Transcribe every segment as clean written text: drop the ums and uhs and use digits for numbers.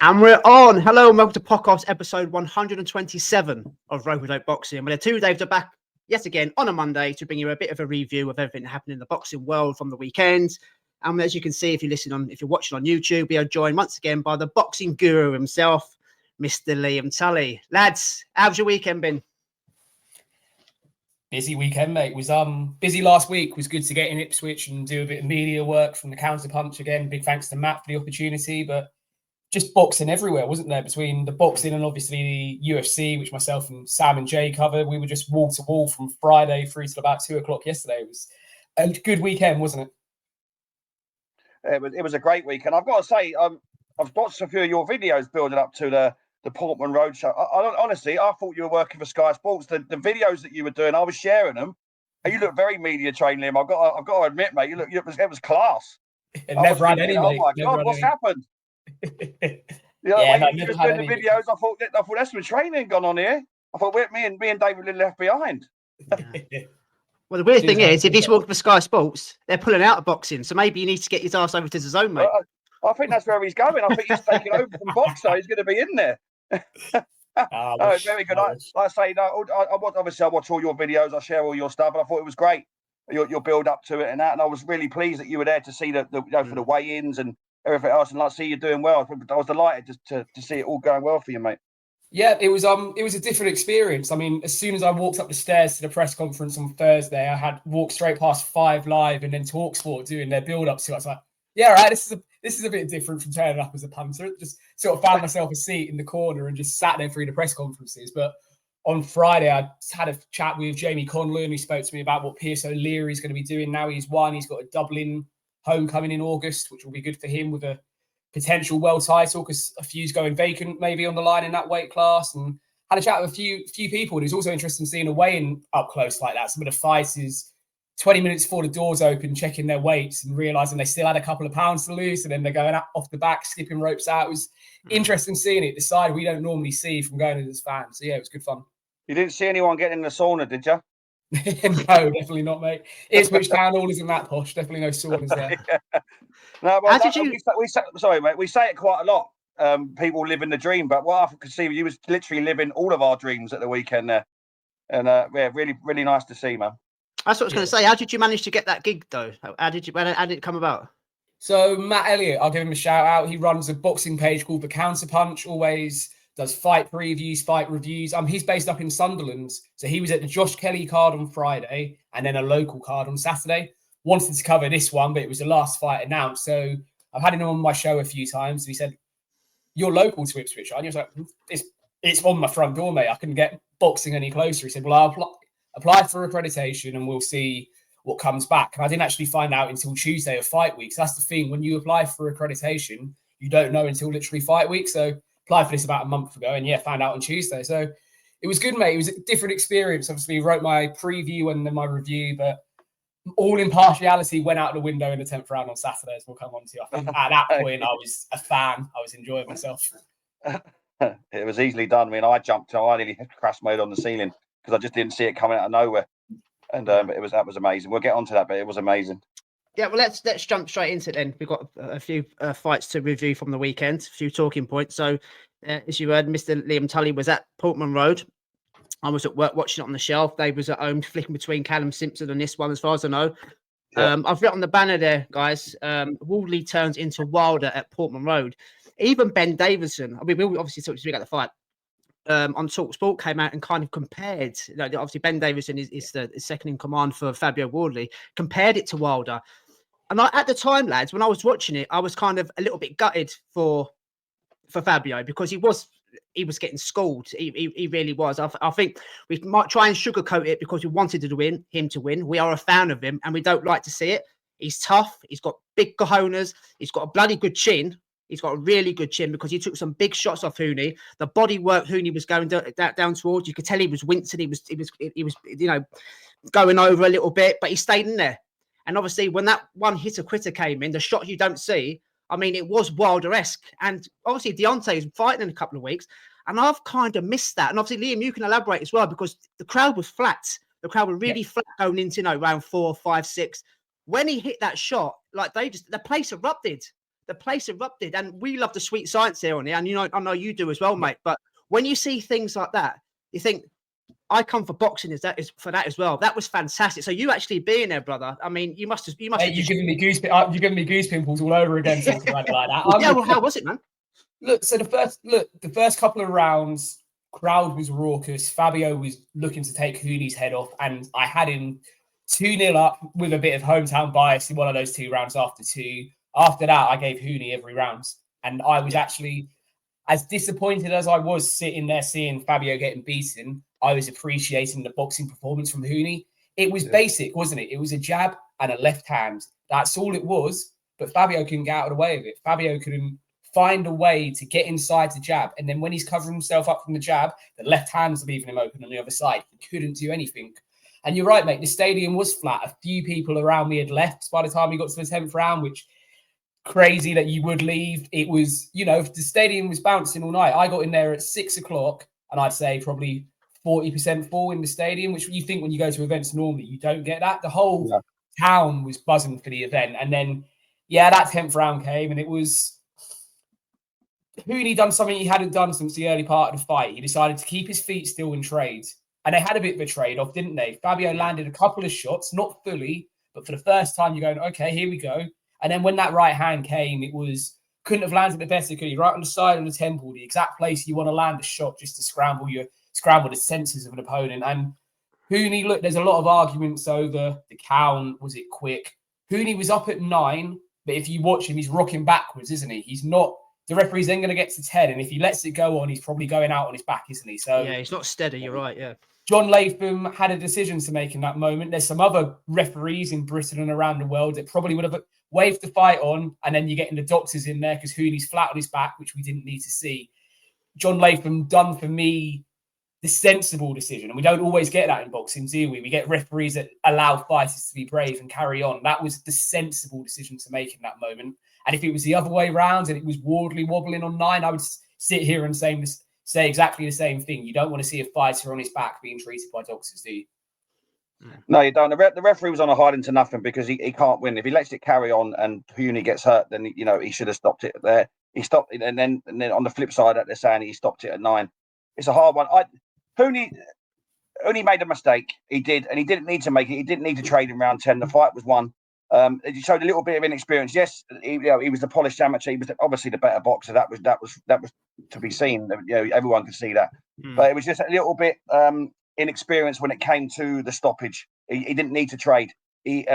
And we're on. Hello and welcome to podcast episode 127 of Road Without Boxing. Where the two Daves are back yet again on a Monday to bring you a bit of a review of everything that happened in the boxing world from the weekend. And as you can see, if you're watching on YouTube, we are joined once again by the boxing guru himself, Mr. Liam Tully. Lads, how's your weekend been? Busy weekend, mate. It was busy last week. It was good to get in Ipswich and do a bit of media work from the Counterpunch again. Big thanks to Matt for the opportunity, but just boxing everywhere, wasn't there? Between the boxing and obviously the UFC, which myself and Sam and Jay covered, we were just wall to wall from Friday through to about 2:00 yesterday. It was a good weekend, wasn't it? It was a great weekend. I've got to say, I've watched a few of your videos building up to the Portman Road show. Honestly, I thought you were working for Sky Sports. The videos that you were doing, I was sharing them, and you look very media trained, Liam. I've got to admit, mate, it was class. Never had any, mate. Oh my God, what's happened? You were doing the videos. I thought that's some training gone on here. I thought me and David Lynn left behind. Well, the weird thing is, if he's working for Sky Sports, they're pulling out of boxing. So maybe you need to get his ass over to the zone, mate. I think that's where he's going. I think he's taking over from Boxer. He's going to be in there. Very good. Like I say, I watch all your videos. I share all your stuff, and I thought it was great. Your build up to it and that. And I was really pleased that you were there to see for the weigh-ins and everything else, and see you doing well. I was delighted to see it all going well for you, mate. Yeah, it was a different experience. I mean, as soon as I walked up the stairs to the press conference on Thursday, I had walked straight past 5 Live and then TalkSport doing their build up to it. I was like, yeah, right, this is a bit different from turning up as a punter. Just sort of found myself a seat in the corner and just sat there through the press conferences. But on Friday, I had a chat with Jamie Conlon, who spoke to me about what Pierce O'Leary's going to be doing now. He's got a Dublin homecoming in August, which will be good for him with a potential world title, because a few's going vacant maybe on the line in that weight class. And had a chat with a few people. And it was also interesting seeing a weigh-in up close like that. Some of the fighters 20 minutes before the doors open, checking their weights and realising they still had a couple of pounds to lose, and then they're going off the back, skipping ropes out. It was interesting seeing it, the side we don't normally see from going in as fans. So yeah, it was good fun. You didn't see anyone getting in the sauna, did you? No, definitely not, mate. Ipswich Town Hall isn't that posh. Definitely no saunas there. Yeah. No, well, sorry, mate. We say it quite a lot. People living the dream, but what I could see, you was literally living all of our dreams at the weekend there, and yeah, really, really nice to see, man. That's what I was going to say. How did you manage to get that gig, though? How did it come about? So Matt Elliott, I'll give him a shout out. He runs a boxing page called The Counterpunch. Always does fight previews, fight reviews. He's based up in Sunderland, so he was at the Josh Kelly card on Friday and then a local card on Saturday. Wanted to cover this one, but it was the last fight announced. So I've had him on my show a few times. And he said, "You're local to Ipswich, aren't you?" I was like, "It's on my front door, mate. I couldn't get boxing any closer." He said, "Well, I'll apply for accreditation and we'll see what comes back." And I didn't actually find out until Tuesday of fight week. So that's the thing. When you apply for accreditation, you don't know until literally fight week. So applied for this about a month ago and found out on Tuesday. So it was good, mate. It was a different experience. Obviously, wrote my preview and then my review, but all impartiality went out the window in the 10th round on Saturday, as we'll come on to. I think at that point, I was a fan. I was enjoying myself. It was easily done. I mean, I nearly crash mode on the ceiling because I just didn't see it coming out of nowhere. And that was amazing. We'll get onto that, but it was amazing. Yeah, well, let's jump straight into it then. We've got a few fights to review from the weekend, a few talking points. So, as you heard, Mr. Liam Tully was at Portman Road. I was at work watching it on the shelf. They was at home flicking between Callum Simpson and this one, as far as I know. Yeah. I've written on the banner there, guys. Wardley turns into Wilder at Portman Road. Even Ben Davison, I mean, we obviously talked to speak about the fight. On TalkSport came out and kind of compared, obviously Ben Davison is the second in command for Fabio Wardley, compared it to Wilder. And at the time, lads, when I was watching it, I was kind of a little bit gutted for Fabio because he was getting schooled. He really was. I think we might try and sugarcoat it because we wanted him to win. We are a fan of him and we don't like to see it. He's tough. He's got big cojones. He's got a bloody good chin. He's got a really good chin because he took some big shots off Huni. The body work Huni was going down towards, you could tell he was wincing. He was going over a little bit, but he stayed in there. And obviously, when that one hitter quitter came in, the shot you don't see, I mean, it was Wilder-esque. And obviously, Deontay is fighting in a couple of weeks. And I've kind of missed that. And obviously, Liam, you can elaborate as well, because the crowd was flat. The crowd were really flat going into, round 4, 5, 6. When he hit that shot, like the place erupted. the place erupted, and we love the sweet science here on here, and I know you do as well, mate. But when you see things like that, you think, I come for boxing is for that as well. That was fantastic. So you actually being there, brother. I mean, you must have. Hey, you're giving me goose pimples all over again talking about it like that. Yeah, well, how was it, man? Look, so the first couple of rounds, crowd was raucous. Fabio was looking to take Huni's head off, and I had him 2-0 up with a bit of hometown bias in one of those 2 rounds after 2. After that, I gave Huni every round, and I was actually, as disappointed as I was sitting there seeing Fabio getting beaten, I was appreciating the boxing performance from Huni. It was basic, wasn't it? It was a jab and a left hand. That's all it was. But Fabio couldn't get out of the way of it. Fabio couldn't find a way to get inside the jab. And then when he's covering himself up from the jab, the left hand's leaving him open on the other side. He couldn't do anything. And you're right, mate. The stadium was flat. A few people around me had left by the time we got to the 10th round, which crazy that you would leave. It was, the stadium was bouncing all night. I got in there at 6 o'clock, and I'd say probably 40% full in the stadium, which you think when you go to events normally, you don't get that. The whole town was buzzing for the event. And then, that 10th round came, and it was Huni done something he hadn't done since the early part of the fight. He decided to keep his feet still in trades. And they had a bit of a trade-off, didn't they? Fabio landed a couple of shots, not fully, but for the first time, you're going, okay, here we go. And then when that right hand came, couldn't have landed it better, could he? Right on the side of the temple, the exact place you want to land a shot just to scramble the senses of an opponent. And Huni, look, there's a lot of arguments over the count. Was it quick? Huni was up at 9, but if you watch him, he's rocking backwards, isn't he? He's not. The referee's then going to get to 10, and if he lets it go on, he's probably going out on his back, isn't he? So yeah, he's not steady. You're right. Yeah. John Latham had a decision to make in that moment. There's some other referees in Britain and around the world that probably would have waved the fight on, and then you're getting the doctors in there because Huni's flat on his back, which we didn't need to see. John Latham done for me the sensible decision, and we don't always get that in boxing, do we? We get referees that allow fighters to be brave and carry on. That was the sensible decision to make in that moment. And if it was the other way around and it was Wardley wobbling on 9, I would sit here and say exactly the same thing. You don't want to see a fighter on his back being treated by doctors, do you? No, you don't. The referee was on a hiding to nothing because he can't win. If he lets it carry on and Huni gets hurt, then he should have stopped it there. He stopped it, and then on the flip side, that they're saying he stopped it at 9. It's a hard one. Huni made a mistake. He did, and he didn't need to make it. He didn't need to trade in round 10. The fight was won. He showed a little bit of inexperience. Yes, he was the polished amateur. He was obviously the better boxer. That was to be seen. Everyone could see that. But it was just a little bit inexperienced when it came to the stoppage. He didn't need to trade. He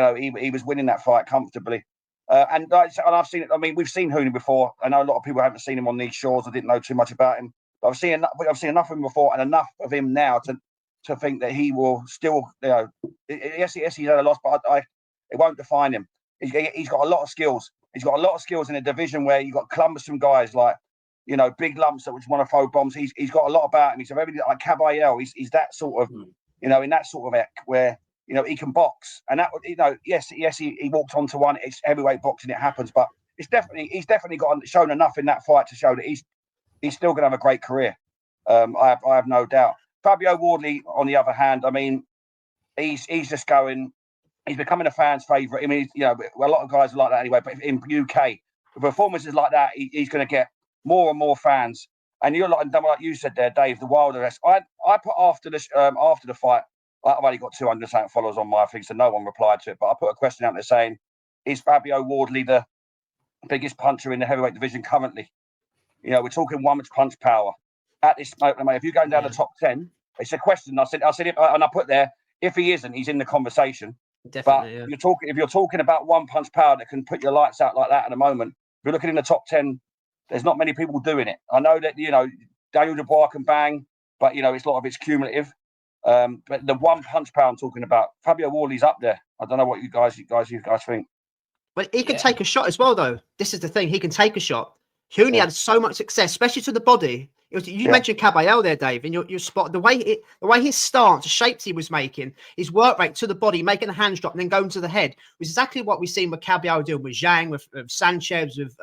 was winning that fight comfortably. And I've seen it. I mean, we've seen Huni before. I know a lot of people haven't seen him on these shores. I didn't know too much about him. But I've seen enough of him before, and enough of him now to think that he will still. Yes, he's had a loss, but it won't define him. He's got a lot of skills. He's got a lot of skills in a division where you've got cumbersome guys like, big lumps that just want to throw bombs. He's got a lot about him. He's very like Caballero. He's that sort of, in that sort of where, he can box. And that, yes, he walked onto one. It's heavyweight boxing. It happens, but he's definitely shown enough in that fight to show that he's still going to have a great career. I have no doubt. Fabio Wardley, on the other hand, I mean, he's just going. He's becoming a fan's favourite. I mean, a lot of guys are like that anyway. But in UK, the performances like that, he's going to get more and more fans. And you're like you said there, Dave, the Wilder. I put after the fight. I've only got 200 something followers on my thing, so no one replied to it. But I put a question out there saying, "Is Fabio Wardley the biggest puncher in the heavyweight division currently?" We're talking one-punch punch power at this moment. If you're going down the top 10, it's a question. I said, and I put there, if he isn't, he's in the conversation. Definitely, but if you're talking about one-punch power that can put your lights out like that at the moment, if you're looking in the top 10, there's not many people doing it. I know that Daniel Dubois can bang, but it's a lot of it's cumulative. But the one-punch power I'm talking about, Fabio Wardley's up there. I don't know what you guys think. Well, he can take a shot as well, though. This is the thing; he can take a shot. Huni had so much success, especially to the body. You mentioned Caballero there, Dave, and your spot. The way his stance, the shapes he was making, his work rate to the body, making a hands drop and then going to the head, was exactly what we've seen with Caballero doing with Zhang, with Sanchez, with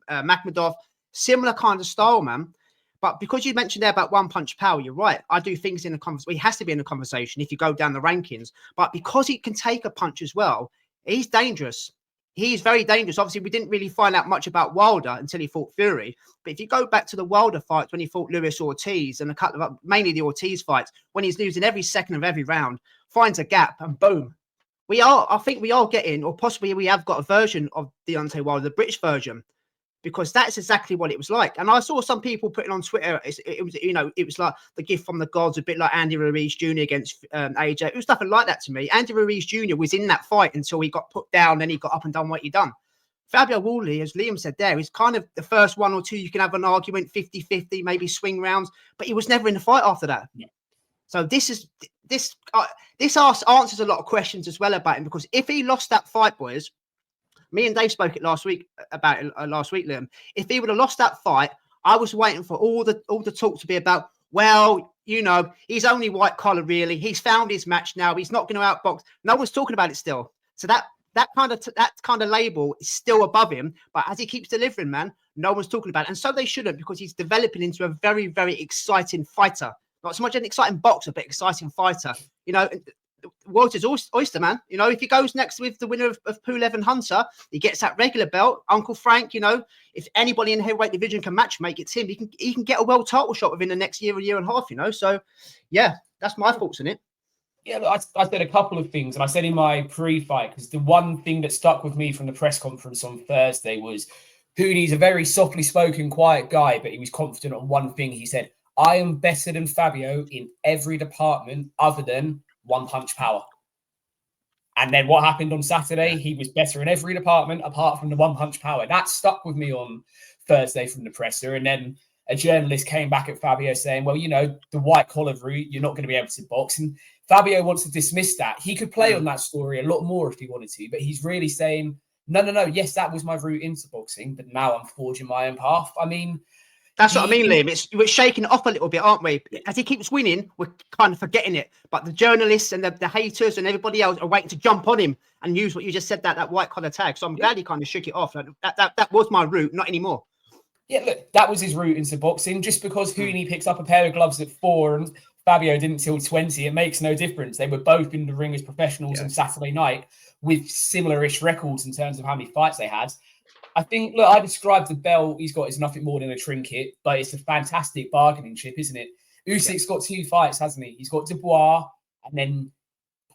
Makhmudov. Similar kind of style, man. But because you mentioned there about one-punch power, you're right. I do things in the conversation. He has to be in the conversation if you go down the rankings. But because he can take a punch as well, he's dangerous. he's very dangerous. Obviously, we didn't really find out much about Wilder until he fought Fury. But if you go back to the Wilder fights when he fought Luis Ortiz and a couple of mainly the Ortiz fights, when he's losing every second of every round, finds a gap and boom. I think we are getting, or possibly we have got a version of Deontay Wilder, the British version, because that's exactly what it was like. And I saw some people putting on Twitter, it was like the gift from the gods, a bit like Andy Ruiz Jr. against AJ. It was nothing like that to me. Andy Ruiz Jr. was in that fight until he got put down, then he got up and done what he done. Fabio Wardley, as Liam said there, is kind of the first one or two you can have an argument, 50-50, maybe swing rounds, but he was never in the fight after that. Yeah. So this answers a lot of questions as well about him, because if he lost that fight, boys, me and Dave spoke it last week, Liam. If he would have lost that fight, I was waiting for all the talk to be about, well, he's only white collar, really. He's found his match now. He's not going to outbox. No one's talking about it still. So that kind of label is still above him. But as he keeps delivering, man, no one's talking about it. And so they shouldn't, because he's developing into a very, very exciting fighter. Not so much an exciting boxer, but exciting fighter. Walter's oyster, man. If he goes next with the winner of Pulev and Hunter, he gets that regular belt. Uncle Frank, if anybody in the heavyweight division can match make, it's him. He can get a world title shot within the next year and a half. So, yeah, that's my thoughts on it. Yeah, look, I said a couple of things, and I said in my pre-fight, because the one thing that stuck with me from the press conference on Thursday was Huni's a very softly spoken, quiet guy, but he was confident on one thing. He said, I am better than Fabio in every department other than one-punch power. And then what happened on Saturday? He was better in every department apart from the one-punch power. That stuck with me on Thursday from the presser. And then a journalist came back at Fabio saying, well, the white-collar route, you're not going to be able to box. And Fabio wants to dismiss that. He could play on that story a lot more if he wanted to, but he's really saying, no, yes, that was my route into boxing, but now I'm forging my own path. I mean... That's what I mean, Liam. We're shaking it off a little bit, aren't we? As he keeps winning, we're kind of forgetting it. But the journalists and the haters and everybody else are waiting to jump on him and use what you just said, that white collar tag. So I'm glad he kind of shook it off. That was my route, not anymore. Yeah, look, that was his route into boxing. Just because Huni picks up a pair of gloves at 4 and Fabio didn't till 20, it makes no difference. They were both in the ring as professionals on Saturday night with similar-ish records in terms of how many fights they had. I think, look, I described the belt he's got as nothing more than a trinket, but it's a fantastic bargaining chip, isn't it? Usyk's got 2 fights, hasn't he? He's got Dubois, and then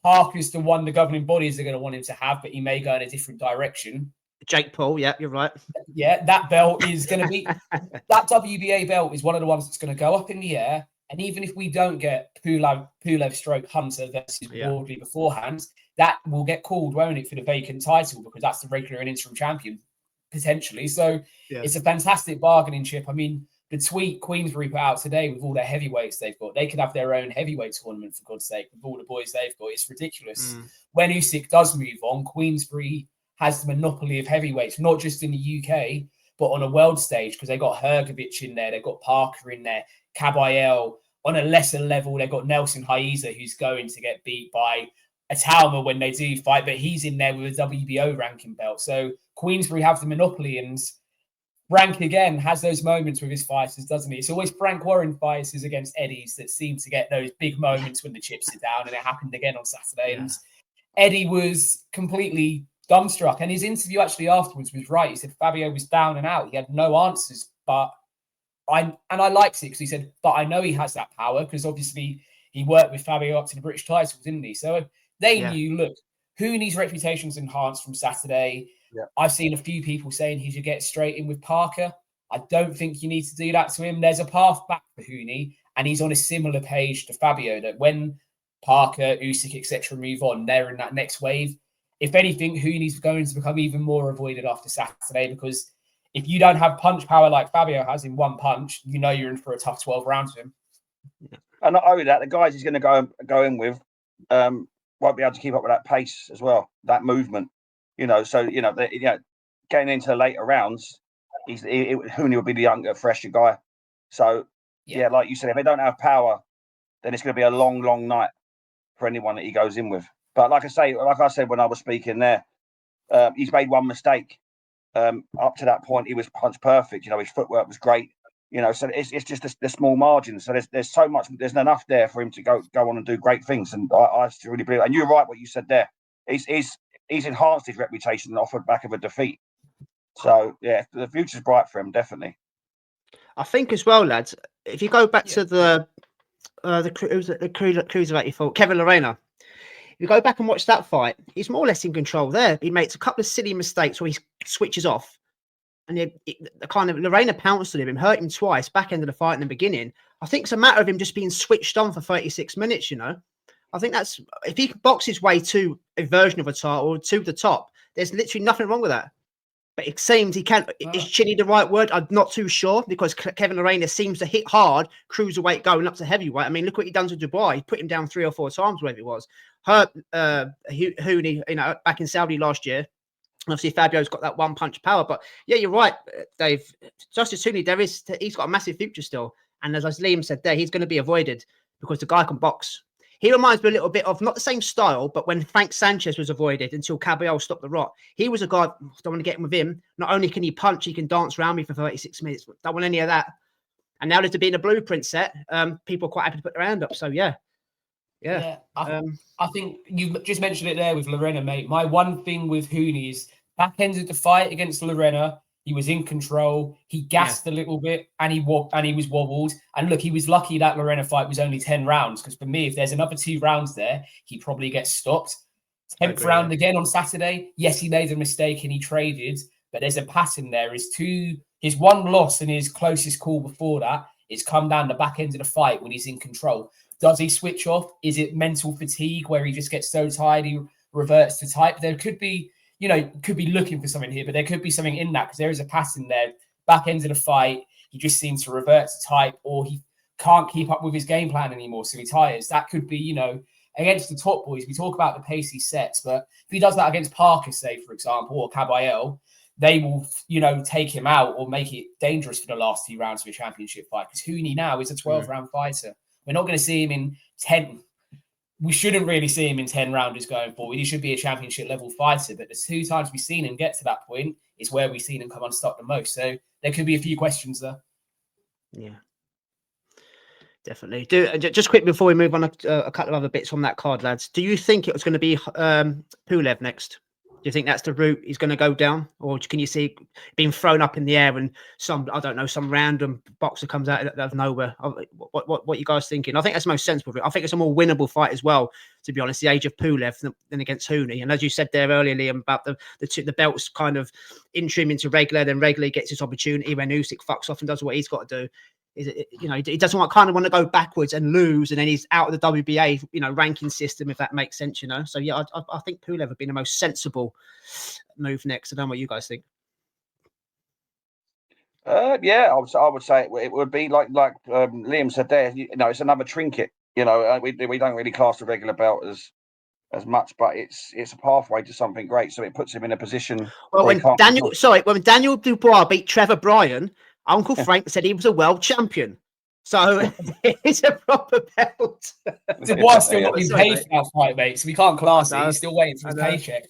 Parker's the one the governing bodies are going to want him to have, but he may go in a different direction. Jake Paul, yeah, you're right. Yeah, that belt is going to be... that WBA belt is one of the ones that's going to go up in the air, and even if we don't get Pulev stroke Hunter versus Wardley beforehand, that will get called, won't it, for the vacant title, because that's the regular and interim champion. Potentially. So it's a fantastic bargaining chip. I mean, the tweet Queensbury put out today with all their heavyweights they've got, they could have their own heavyweight tournament, for God's sake, with all the boys they've got. It's ridiculous. When Usyk does move on, Queensbury has the monopoly of heavyweights, not just in the UK, but on a world stage, because they got Hrgovic in there, they've got Parker in there, Caballero. On a lesser level, they've got Nelson Haiza, who's going to get beat by Atalma when they do fight, but he's in there with a WBO ranking belt. So Queensbury have the monopoly, and Frank again has those moments with his fighters, doesn't he? It's always Frank Warren fighters against Eddie's that seem to get those big moments when the chips are down, and it happened again on Saturday. And Eddie was completely dumbstruck, and his interview actually afterwards was right. He said Fabio was down and out. He had no answers, but I liked it because he said, but I know he has that power because obviously he worked with Fabio up to the British title, didn't he? So they knew, look, Huni's reputation's enhanced from Saturday. Yeah. I've seen a few people saying he should get straight in with Parker. I don't think you need to do that to him. There's a path back for Huni, and he's on a similar page to Fabio, that when Parker, Usyk, etc. move on, they're in that next wave. If anything, Huni's going to become even more avoided after Saturday, because if you don't have punch power like Fabio has in one punch, you know you're in for a tough 12 rounds with him. And not only that, the guys he's going to go in with won't be able to keep up with that pace as well, that movement. So getting into the later rounds, Huni will be the younger, fresher guy. So like you said, if they don't have power, then it's going to be a long, long night for anyone that he goes in with. But like I said when I was speaking there, he's made one mistake. Up to that point, he was punch perfect. His footwork was great. So it's just the small margins. So there's so much, there's enough there for him to go on and do great things. And I really believe. And you're right what you said there. He's he's enhanced his reputation off the back of a defeat. So yeah, the future's bright for him, definitely. I think as well, lads. If you go back to the cruiserweight, he fought Kevin Lorena. If you go back and watch that fight, he's more or less in control there. He makes a couple of silly mistakes where he switches off, and the kind of Lorena pounced on him, hurt him twice, back end of the fight in the beginning. I think it's a matter of him just being switched on for 36 minutes. You know, I think that's if he can box his way to a version of a title or to the top, there's literally nothing wrong with that. But it seems he can't. Is chilly the right word? I'm not too sure because Kevin Lorena seems to hit hard, cruiserweight going up to heavyweight. I mean, look what he done to Dubois. He put him down 3 or 4 times, whatever it was. Hurt Huni, back in Saudi last year. Obviously, Fabio's got that one punch power. But yeah, you're right, Dave. Justis Huni, he's got a massive future still. And as Liam said there, he's going to be avoided because the guy can box. He reminds me a little bit of not the same style, but when Frank Sanchez was avoided until Caballero stopped the rot. He was a guy, don't want to get him with him. Not only can he punch, he can dance around me for 36 minutes. Don't want any of that. And now there's been a blueprint set. People are quite happy to put their hand up. So yeah. I think you just mentioned it there with Lorena, mate. My one thing with Huni is back end of the fight against Lorena. He was in control. He gassed a little bit, and he was wobbled. And look, he was lucky that Lorena fight was only 10 rounds. Because for me, if there's another 2 rounds there, he probably gets stopped. 10th round again on Saturday. Yes, he made a mistake and he traded, but there's a pattern there. His one loss and his closest call before that is come down the back end of the fight when he's in control. Does he switch off? Is it mental fatigue where he just gets so tired he reverts to type? There could be. Could be looking for something here, but there could be something in that because there is a pattern there. Back end of the fight, he just seems to revert to type, or he can't keep up with his game plan anymore, so he tires. That could be, against the top boys. We talk about the pacey sets, but if he does that against Parker, say, for example, or Caballero, they will, take him out or make it dangerous for the last 2 rounds of a championship fight because Huni now is a 12-round fighter. We're not going to see him in 10. We shouldn't really see him in 10 rounders going forward. He should be a championship level fighter. But the 2 times we've seen him get to that point is where we've seen him come unstuck the most. So there could be a few questions there. Yeah, definitely. Just quick before we move on, a couple of other bits on that card, lads. Do you think it was going to be Pulev next? Do you think that's the route he's going to go down? Or can you see being thrown up in the air and some random boxer comes out of nowhere? What you guys thinking? I think that's the most sensible. I think it's a more winnable fight as well, to be honest, the age of Pulev than against Huni. And as you said there earlier, Liam, about the belts kind of interim into regular, then regular gets his opportunity when Usyk fucks off and does what he's got to do. He doesn't want to go backwards and lose, and then he's out of the WBA, ranking system, if that makes sense, So yeah, I think Pulev would be the most sensible move next. I don't know what you guys think. Yeah, I would say it would be like Liam said there. It's another trinket. We don't really class the regular belt as much, but it's a pathway to something great. So it puts him in a position. Well, when Daniel Dubois beat Trevor Bryan, Uncle Frank said he was a world champion. So it's a proper belt. Dubois still not been paid for that fight, mate. So we can't class it. He's still waiting for his paycheck.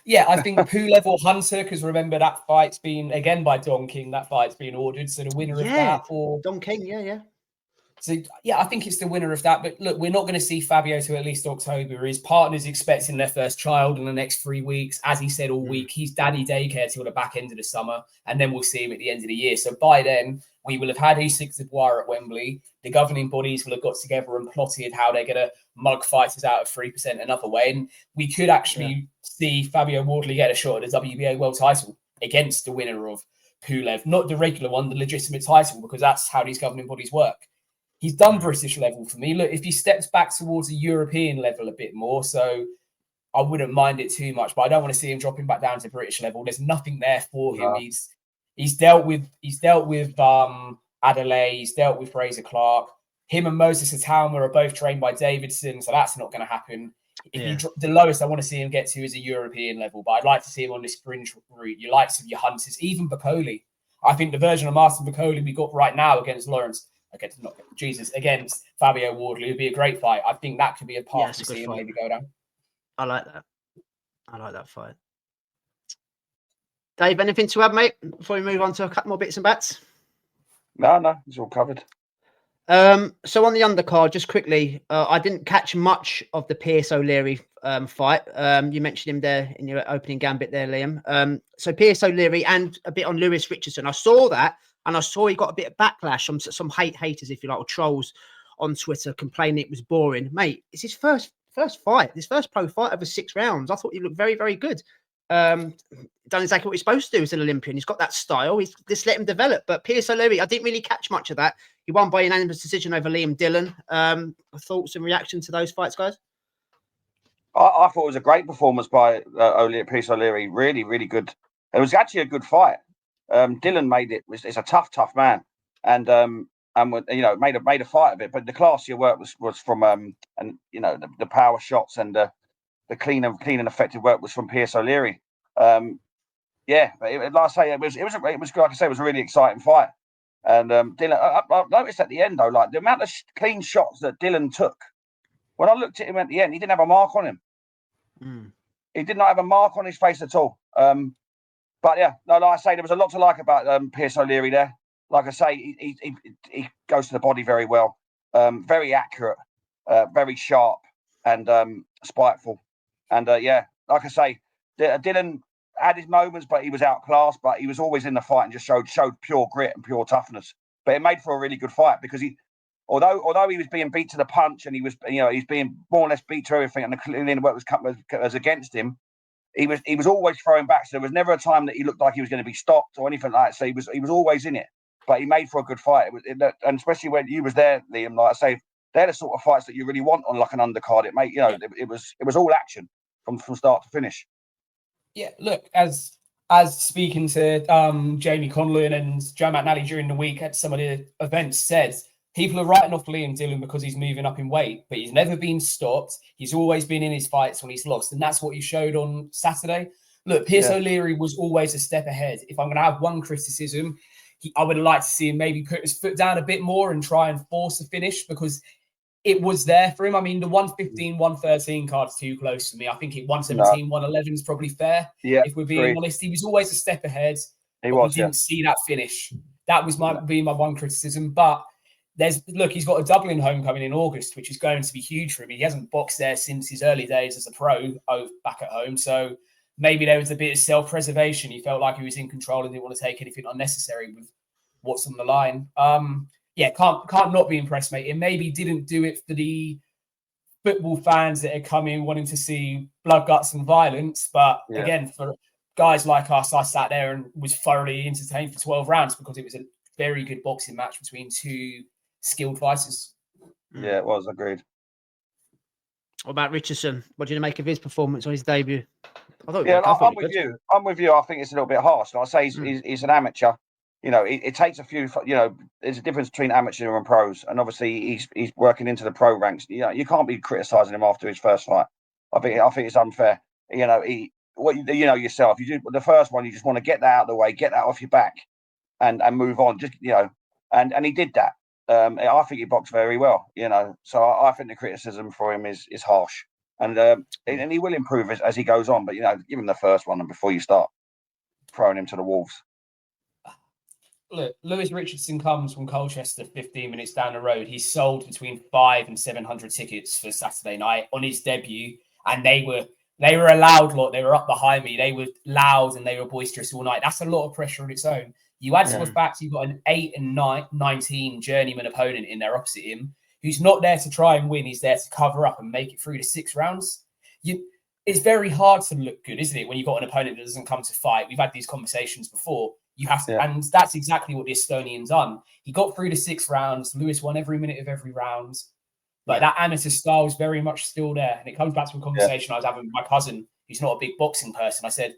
Yeah, I think Pulev or Hunter, because remember that fight's been, again by Don King, that fight's been ordered. So the winner of that or Don King, yeah. So, yeah, I think it's the winner of that. But look, we're not going to see Fabio to at least October. His partner's expecting their first child in the next 3 weeks. As he said all week, he's daddy daycare till the back end of the summer. And then we'll see him at the end of the year. So by then, we will have had Usyk Dubois at Wembley. The governing bodies will have got together and plotted how they're going to mug fighters out of 3% another way. And we could actually see Fabio Wardley get a shot at the WBA world title against the winner of Pulev. Not the regular one, the legitimate title, because that's how these governing bodies work. He's done British level for me. Look, if he steps back towards a European level a bit more, so I wouldn't mind it too much, but I don't want to see him dropping back down to British level. There's nothing there for him. He's dealt with Adelaide, he's dealt with Fraser Clark. Him and Moses Atama are both trained by Davidson, so that's not going to happen. The lowest I want to see him get to is a European level, but I'd like to see him on this fringe route. You like some of your Hunters, even Bacoli. I think the version of Martin Bacoli we got right now against against Fabio Wardley would be a great fight. I think that could be a path to see him maybe go down. I like that fight. Dave, anything to add, mate, before we move on to a couple more bits and bats? No, it's all covered. So on the undercard, just quickly, I didn't catch much of the Pierce O'Leary fight. You mentioned him there in your opening gambit there, Liam. So Pierce O'Leary and a bit on Lewis Richardson. I saw that, and I saw he got a bit of backlash from some haters, if you like, or trolls on Twitter complaining it was boring. Mate, it's his first fight, his first pro fight over 6 rounds. I thought he looked very, very good. Done exactly what he's supposed to do as an Olympian. He's got that style. He's just let him develop. But Pierce O'Leary, I didn't really catch much of that. He won by unanimous decision over Liam Dillon. Thoughts and reaction to those fights, guys? I thought it was a great performance by Pierce O'Leary. Really, really good. It was actually a good fight. Dillon made it. It's a tough man, and made a fight of it. But the classier work was from the power shots and the clean and effective work was from Pierce O'Leary. Like I say, it was like I say, it was a really exciting fight. And Dillon, I noticed at the end though, like the amount of clean shots that Dillon took. When I looked at him at the end, he didn't have a mark on him. He did not have a mark on his face at all. But yeah, no, like I say, there was a lot to like about Pierce O'Leary there. Like I say, he goes to the body very well, very accurate, very sharp, and spiteful. And like I say, Dillon had his moments, but he was outclassed. But he was always in the fight and just showed pure grit and pure toughness. But it made for a really good fight because although he was being beat to the punch and he's being more or less beat to everything, and the clean work was against him. He was always throwing back. So there was never a time that he looked like he was going to be stopped or anything like that. So he was always in it. But he made for a good fight. And especially when you was there, Liam, like I say, they're the sort of fights that you really want on like an undercard. It was all action from start to finish. Yeah, look, as speaking to Jamie Conlon and Joe McNally during the week at some of the events says, people are writing off Liam Dillon because he's moving up in weight, but he's never been stopped. He's always been in his fights when he's lost, and that's what he showed on Saturday. Look, Pierce O'Leary was always a step ahead. If I'm going to have one criticism, I would like to see him maybe put his foot down a bit more and try and force a finish because it was there for him. I mean, the 115, 113 card's too close to me. I think 117, 111 is probably fair. Yeah, if we're being honest, he was always a step ahead. He didn't see that finish. That was my one criticism. But he's got a Dublin homecoming in August, which is going to be huge for him. He hasn't boxed there since his early days as a pro back at home. So maybe there was a bit of self-preservation. He felt like he was in control and didn't want to take anything unnecessary with what's on the line. Can't not be impressed, mate. It maybe didn't do it for the football fans that had come in wanting to see blood, guts, and violence. But again, for guys like us, I sat there and was thoroughly entertained for 12 rounds because it was a very good boxing match between two skilled fighters. Yeah, it was. Agreed. What about Richardson? What do you make of his performance on his debut? I'm with you. I'm with you. I think it's a little bit harsh. Like I say, he's an amateur. It takes a few. There's a difference between amateur and pros, and obviously he's working into the pro ranks. You can't be criticising him after his first fight. I think it's unfair. Yourself. You do the first one. You just want to get that out of the way, get that off your back, and move on. Just and he did that. I think he boxed very well. So I think the criticism for him is harsh, and he will improve as he goes on. But give him the first one and before you start throwing him to the wolves. Look, Lewis Richardson comes from Colchester 15 minutes down the road. He's sold between 500 and 700 tickets for Saturday night on his debut. And they were a loud lot. They were up behind me. They were loud and they were boisterous all night. That's a lot of pressure on its own. You add to the fact you've got an 8 and 19 journeyman opponent in there opposite him, who's not there to try and win. He's there to cover up and make it through to 6 rounds. It's very hard to look good, isn't it, when you've got an opponent that doesn't come to fight? We've had these conversations before. You have to, and that's exactly what the Estonian done. He got through to 6 rounds. Lewis won every minute of every round. But that amateur style is very much still there. And it comes back to a conversation I was having with my cousin, who's not a big boxing person. I said,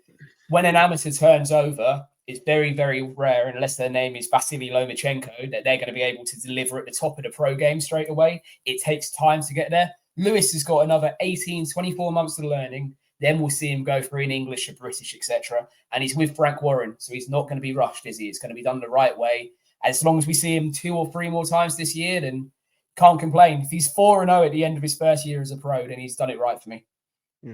when an amateur turns over, it's very, very rare, unless their name is Vasily Lomachenko, that they're going to be able to deliver at the top of the pro game straight away. It takes time to get there. Lewis has got another 18, 24 months of learning. Then we'll see him go through in English or British, etc. And he's with Frank Warren, so he's not going to be rushed, is he? It's going to be done the right way. As long as we see him 2 or 3 more times this year, then can't complain. If he's 4-0 at the end of his first year as a pro, then he's done it right for me.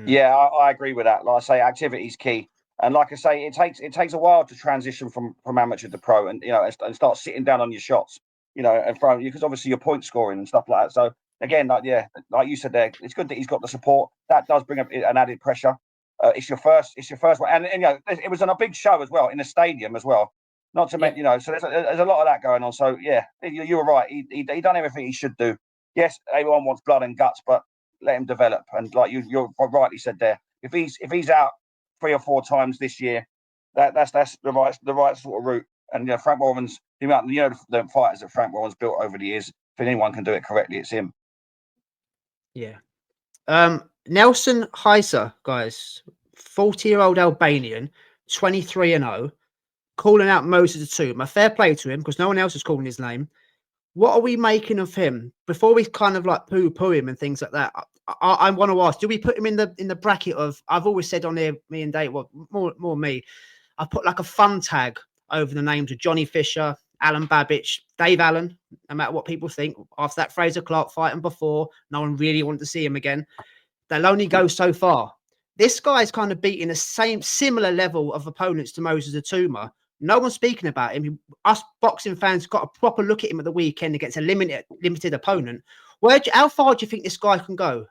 Yeah, I agree with that. Like I say, activity is key. And like I say, it takes a while to transition from amateur to pro and and start sitting down on your shots. you know, and from because obviously you're point scoring and stuff like that. So again, like you said there, it's good that he's got the support. That does bring an added pressure. It's your first one, and you know, it was on a big show as well in a stadium as well. Not to mention, you know, so there's a lot of that going on. So yeah, you were right. He done everything he should do. Yes, everyone wants blood and guts, but let him develop. And like you rightly said there, if he's out 3 or 4 times this year, that's the right sort of route. And you know, Frank Warren's the fighters that Frank Warren's built over the years. If anyone can do it correctly, it's him. Yeah. Nelson Heiser, guys, 40-year-old Albanian, 23-0, calling out Moses Atuma. Fair play to him because no one else is calling his name. What are we making of him? Before we kind of like poo him and things like that, I want to ask: do we put him in the bracket of? I've always said on here, me and Dave, well, more me. I put like a fun tag over the names of Johnny Fisher, Alan Babbage, Dave Allen. No matter what people think, after that Fraser Clark fight and before, no one really wanted to see him again. They'll only go so far. This guy's kind of beating the similar level of opponents to Moses Atuma. No one's speaking about him. Us boxing fans got a proper look at him at the weekend against a limited opponent. How far do you think this guy can go?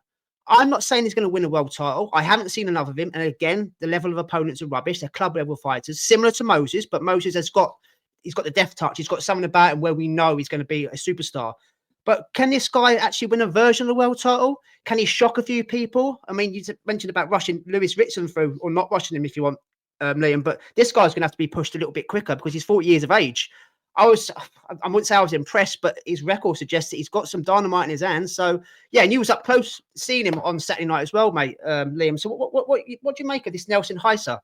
I'm not saying he's going to win a world title. I haven't seen enough of him. And again, the level of opponents are rubbish. They're club level fighters, similar to Moses, but Moses he's got the death touch. He's got something about him where we know he's going to be a superstar. But can this guy actually win a version of the world title? Can he shock a few people? I mean, you mentioned about rushing Lewis Ritson through, or not rushing him if you want, Liam, but this guy's going to have to be pushed a little bit quicker because he's 40 years of age. I wouldn't say I was impressed, but his record suggests that he's got some dynamite in his hands. So, yeah, and you was up close seeing him on Saturday night as well, mate, Liam. So what do you make of this Nelson Heiser?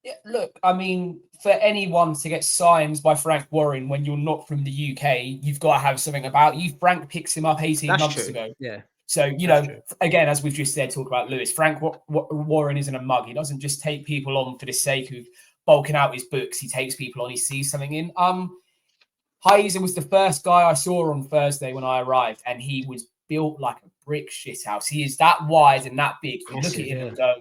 Yeah, look, I mean, for anyone to get signed by Frank Warren when you're not from the UK, you've got to have something about you. Frank picks him up 18 months ago. Yeah. So, you know, again, as we've just said, talk about Lewis, Frank Warren isn't a mug. He doesn't just take people on for the sake of bulking out his books. He takes people on, he sees something in. Heiser was the first guy I saw on Thursday when I arrived, and he was built like a brick shithouse. He is that wide and that big. You look at him and go,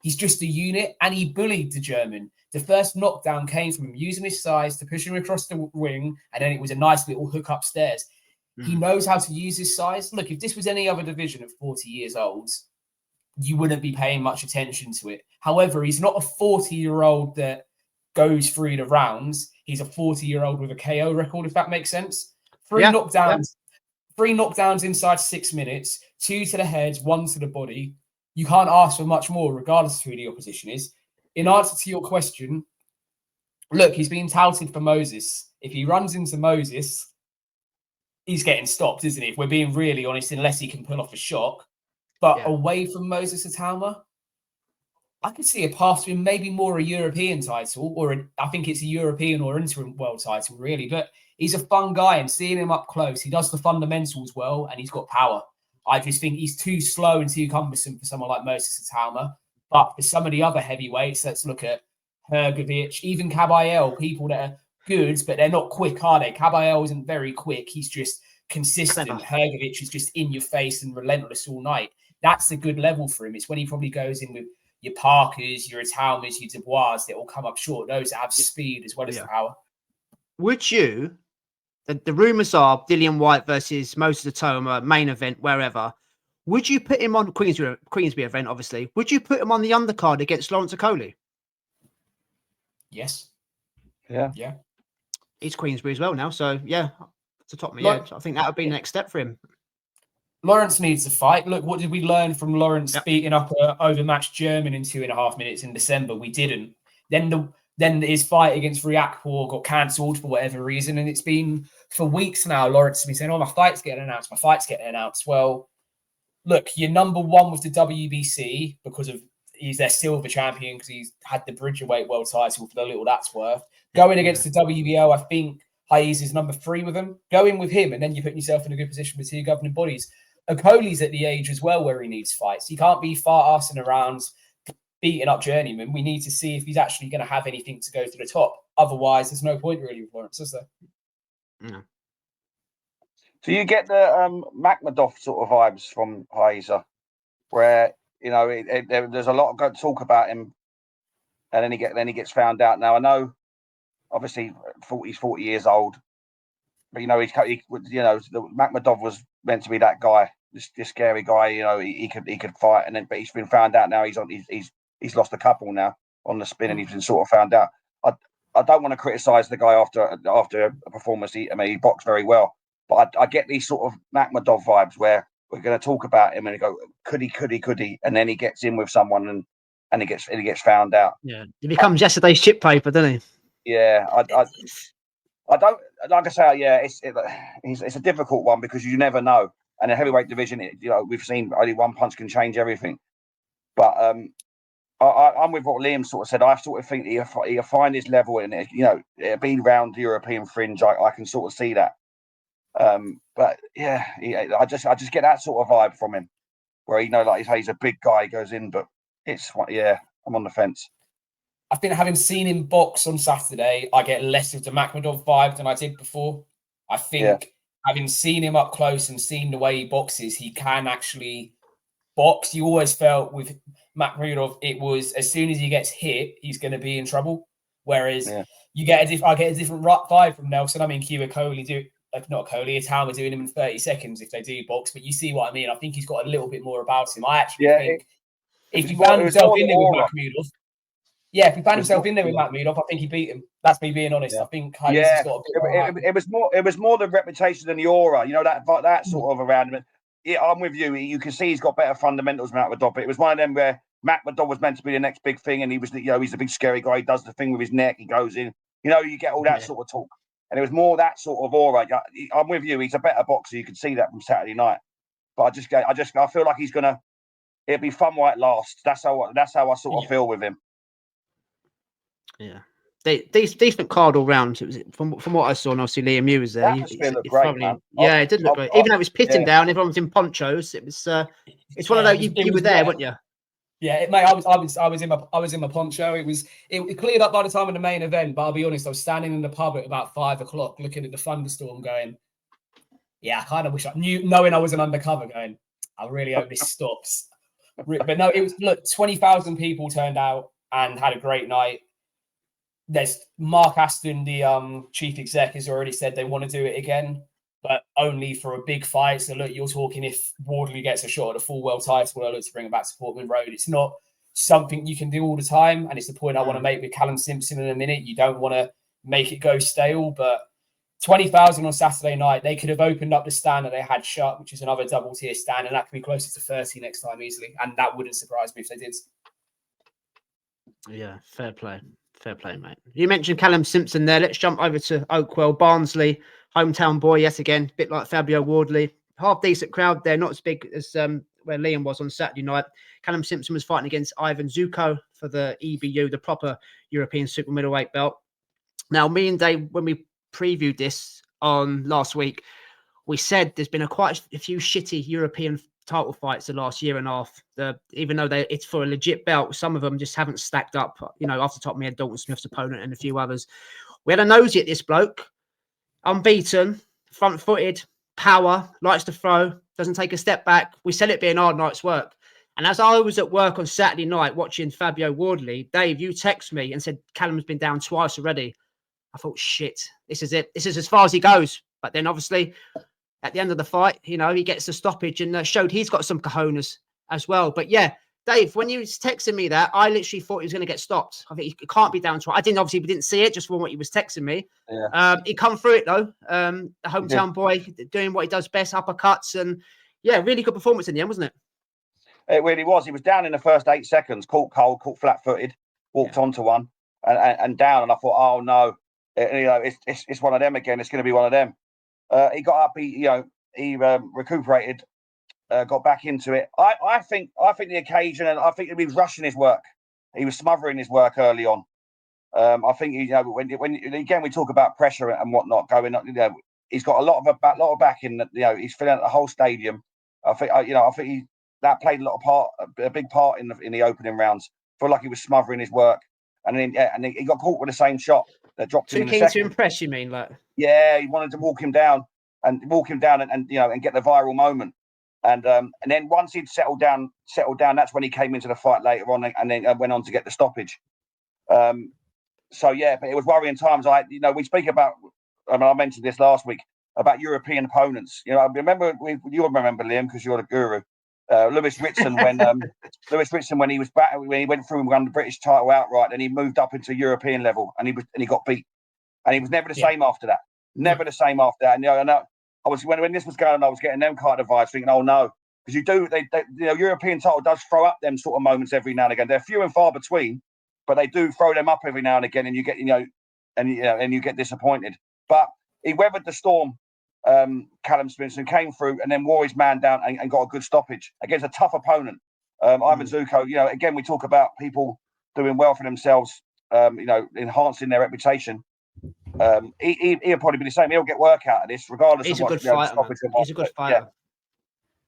he's just a unit, and he bullied the German. The first knockdown came from him using his size to push him across the wing, and then it was a nice little hook upstairs. He knows how to use his size. Look, if this was any other division at 40 years old, you wouldn't be paying much attention to it. However, he's not a 40-year-old that goes through the rounds. He's a 40-year-old with a KO record, if that makes sense. Three knockdowns inside 6 minutes, 2 to the head, 1 to the body. You can't ask for much more, regardless of who the opposition is. In answer to your question, look, he's being touted for Moses. If he runs into Moses, he's getting stopped, isn't he? If we're being really honest, unless he can pull off a shock. But away from Moses Atama, I could see a path to him, maybe more a European title, or I think it's a European or interim world title, really. But he's a fun guy, and seeing him up close, he does the fundamentals well, and he's got power. I just think he's too slow and too cumbersome for someone like Moses Atama. But for some of the other heavyweights, let's look at Hrgovic, even Caballero, people that are good, but they're not quick, are they? Caballero isn't very quick. He's just consistent. Hrgovic is just in your face and relentless all night. That's a good level for him. It's when he probably goes in with your Parkers, your Italians, your Dubois that will come up short. Those that have speed as well as the power. Would you, the rumours are Dillian White versus Moses Atoma, main event, wherever. Would you put him on Queensbury event, obviously? Would you put him on the undercard against Lawrence Okoli? Yes. Yeah. Yeah. He's Queensbury as well now. So, yeah, it's a top of my head. I think that would be the next step for him. Lawrence needs to fight. Look, what did we learn from Lawrence beating up an overmatched German in 2.5 minutes in December? We didn't. Then his fight against Riakporhe got cancelled for whatever reason. And it's been for weeks now, Lawrence has been saying, my fight's getting announced. Well, look, you're number one with the WBC because he's their silver champion because he's had the Bridgerweight world title for the little that's worth. Going against the WBO, I think Hayes is number 3 with him. Go in with him, and then you're putting yourself in a good position with 2 governing bodies. Okoli's at the age as well where he needs fights. He can't be far-arsing around beating up journeyman. We need to see if he's actually going to have anything to go to the top. Otherwise, there's no point really with Lawrence, is there? No. So you get the Makhmadov sort of vibes from Heiser, where there's a lot of good talk about him, and then he gets found out. Now I know, obviously, he's 40 years old. But Makhmudov was meant to be that guy, this scary guy. He could fight, but he's been found out now. He's lost a couple now on the spin, and he's been sort of found out. I don't want to criticise the guy after a performance. He boxed very well, but I get these sort of Makhmudov vibes where we're going to talk about him and go, could he, and then he gets in with someone and he gets found out. Yeah, he becomes yesterday's chip paper, doesn't he? Yeah, I don't like I say. Yeah, it's a difficult one because you never know. And the heavyweight division, we've seen only one punch can change everything. But I'm with what Liam sort of said. I sort of think he'll find his level in it. It'll be round the European fringe. I can sort of see that. But yeah, I just get that sort of vibe from him, where he's a big guy, he goes in. But I'm on the fence. I think having seen him box on Saturday, I get less of the Makhmudov vibe than I did before. I think having seen him up close and seen the way he boxes, he can actually box. You always felt with Makhmudov, it was as soon as he gets hit, he's going to be in trouble. Whereas I get a different vibe from Nelson. I mean, Italian doing him in 30 seconds if they do box, but you see what I mean. I think he's got a little bit more about him. I actually think if he found himself in there with Makhmudov, if he found himself in there with Makhmudov, I think he beat him. That's me being honest. I think he's got a bit it was more the reputation than the aura. That sort of around him. Yeah, I'm with you. You can see he's got better fundamentals than Makhmudov. But it was one of them where Makhmudov was meant to be the next big thing, and he was, he's a big scary guy. He does the thing with his neck. He goes in. You get all that sort of talk, and it was more that sort of aura. I'm with you. He's a better boxer. You could see that from Saturday night. But I feel like it'll be fun while it lasts. That's how I sort of feel with him. Yeah. Decent card all round. It was from what I saw, and obviously Liam, you was there. It looked great, man. Yeah, it did look great. Even though it was pitting down, everyone was in ponchos. It was. It's one of those. You were there, weren't you? Yeah, mate. I was in my poncho. It cleared up by the time of the main event. But I'll be honest, I was standing in the pub at about 5 o'clock, looking at the thunderstorm, going, "Yeah, I kind of wish I knew." Knowing I was an undercover, going, "I really hope this stops." But no, it was 20,000 people turned out and had a great night. There's Mark Aston, the chief exec, has already said they want to do it again, but only for a big fight. So look, you're talking if Wardley gets a shot at a full world title, I look to bring it back to Portman Road. It's not something you can do all the time, and it's the point I want to make with Callum Simpson in a minute. You don't want to make it go stale, but 20,000 on Saturday night, they could have opened up the stand that they had shut, which is another double tier stand, and that could be closer to 30 next time easily, and that wouldn't surprise me if they did. Yeah, fair play. Fair play, mate. You mentioned Callum Simpson there. Let's jump over to Oakwell, Barnsley, hometown boy yet again, a bit like Fabio Wardley. Half decent crowd there, not as big as where Liam was on Saturday night. Callum Simpson was fighting against Ivan Zucco for the EBU, the proper European super middleweight belt. Now, me and Dave, when we previewed this on last week, we said there's been quite a few shitty European title fights the last year and a half. Even though it's for a legit belt, some of them just haven't stacked up. Off the top of my head, Dalton Smith's opponent and a few others. We had a nosy at this bloke, unbeaten, front-footed, power, likes to throw, doesn't take a step back. We said it being a hard night's work. And as I was at work on Saturday night watching Fabio Wardley, Dave, you text me and said Callum's been down twice already. I thought, shit, this is it. This is as far as he goes. But then obviously, at the end of the fight, he gets the stoppage and showed he's got some cojones as well. But yeah, Dave, when you was texting me that, I literally thought he was going to get stopped. I think he can't be down to it. We didn't see it just from what he was texting me. Yeah. He come through it though. The hometown boy doing what he does best, uppercuts, and yeah, really good performance in the end, wasn't it? It really was. He was down in the first 8 seconds, caught cold, caught flat-footed, walked onto one and down. And I thought, oh no, it's one of them again. It's going to be one of them. He got up. He recuperated, got back into it. I think the occasion, and I think he was rushing his work. He was smothering his work early on. I think when again we talk about pressure and whatnot going on. He's got a lot of backing. He's filling out the whole stadium. I think that played a big part in the opening rounds. I feel like he was smothering his work, and he got caught with the same shot that dropped him in the second. Too keen to impress, you mean? Like, yeah, he wanted to walk him down and get the viral moment. And then once he'd settled down, that's when he came into the fight later on, and then went on to get the stoppage. So yeah, but it was worrying times. We speak about. I mentioned this last week. about European opponents. You know, I remember you'll remember Liam because you're the guru. Lewis Ritson when he was back, when he went through and won the British title outright, and he moved up into European level, and he got beat, and he was never the same after that. Never the same after that. And you know, I was when this was going on, I was getting them kind of vibes, thinking, oh no, because European title does throw up them sort of moments every now and again. They're few and far between, but they do throw them up every now and again, and you get and you get disappointed. But he weathered the storm. Callum Simpson came through and then wore his man down and got a good stoppage against a tough opponent. Ivan Zucco, you know, again, we talk about people doing well for themselves, you know, enhancing their reputation. He'll probably be the same. He'll get work out of this, regardless of what stoppage. He's a good fighter.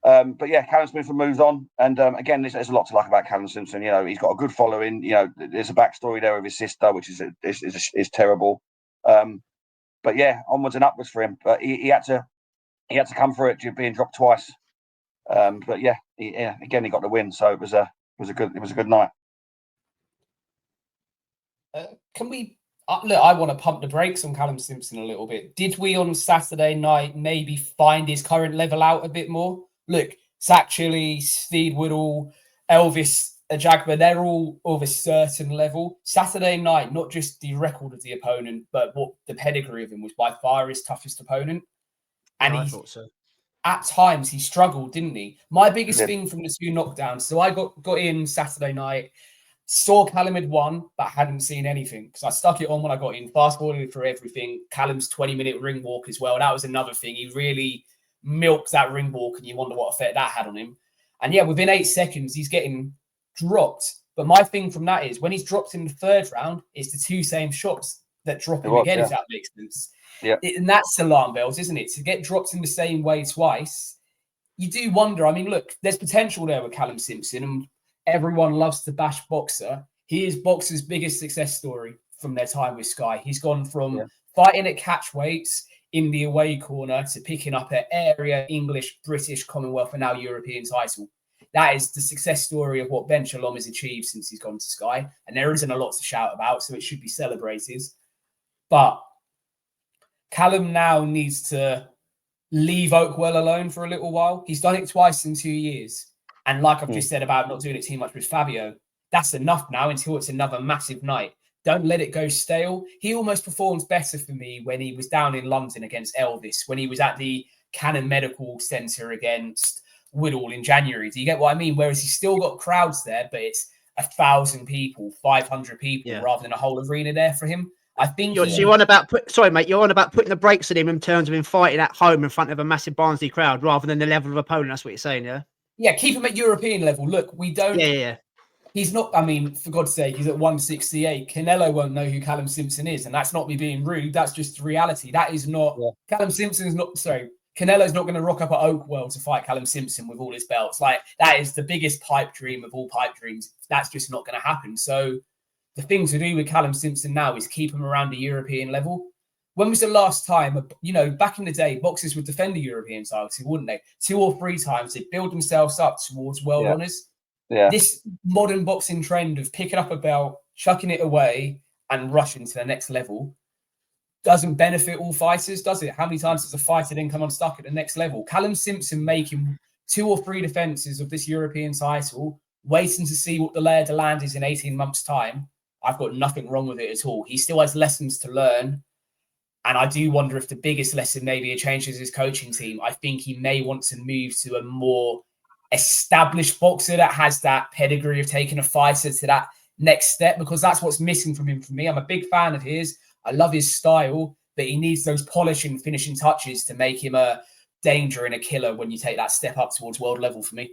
But yeah, Callum Simpson moves on, and again, there's a lot to like about Callum Simpson. You know, he's got a good following. You know, there's a backstory there with his sister, which is terrible. But yeah, onwards and upwards for him. But he had to come through it, being dropped twice. But yeah, again he got the win, so it was a good night. Can we look? I want to pump the brakes on Callum Simpson a little bit. Did we on Saturday night maybe find his current level out a bit more? Look, Zach Chilly, Steve Woodall, Elvis Ajagba, they're all of a certain level. Saturday night, not just the record of the opponent, but what the pedigree of him was by far his toughest opponent. And I thought so. At times he struggled, didn't he? My biggest thing from the two knockdowns. So I got in Saturday night, saw Callum had won, but hadn't seen anything because I stuck it on when I got in, fast forwarded through everything. Callum's 20-minute ring walk as well. That was another thing. He really milked that ring walk, and you wonder what effect that had on him. And yeah, within 8 seconds, he's getting dropped. But my thing from that is when he's dropped in the third round, it's the two same shots that drop him again, if that makes sense. Yeah. And that's alarm bells, isn't it? To get dropped in the same way twice, you do wonder. I mean, look, there's potential there with Callum Simpson, and everyone loves to bash Boxer. He is Boxer's biggest success story from their time with Sky. He's gone from fighting at catch weights in the away corner to picking up an area, English, British, Commonwealth, and now European title. That is the success story of what Ben Shalom has achieved since he's gone to Sky. And there isn't a lot to shout about, so it should be celebrated. But Callum now needs to leave Oakwell alone for a little while. He's done it twice in 2 years. And like I've just said about not doing it too much with Fabio, that's enough now until it's another massive night. Don't let it go stale. He almost performs better for me when he was down in London against Elvis, when he was at the Cannon Medical Centre against Woodall in January. Do you get what I mean? Whereas he's still got crowds there, but it's 1,000 people, 500 people rather than a whole arena there for him. I think you're on about you're on about putting the brakes on him in terms of him fighting at home in front of a massive Barnsley crowd rather than the level of opponent. That's what you're saying, yeah? Yeah, keep him at European level. Look, we don't. Yeah. He's not. I mean, for God's sake, he's at 168. Canelo won't know who Callum Simpson is, and that's not me being rude. That's just reality. That is not. Callum Simpson's not. Sorry, Canelo's not going to rock up at Oakwell to fight Callum Simpson with all his belts. Like, that is the biggest pipe dream of all pipe dreams. That's just not going to happen. So the thing to do with Callum Simpson now is keep him around the European level. When was the last time, back in the day, boxers would defend the European title, wouldn't they? 2 or 3 times, they'd build themselves up towards world honours. Yeah. This modern boxing trend of picking up a belt, chucking it away, and rushing to the next level doesn't benefit all fighters, does it? How many times does a fighter then come unstuck at the next level? Callum Simpson making 2 or 3 defences of this European title, waiting to see what the lay of the land is in 18 months' time. I've got nothing wrong with it at all. He still has lessons to learn. And I do wonder if the biggest lesson maybe changes his coaching team. I think he may want to move to a more established boxer that has that pedigree of taking a fighter to that next step, because that's what's missing from him for me. I'm a big fan of his. I love his style, but he needs those polishing, finishing touches to make him a danger and a killer when you take that step up towards world level for me.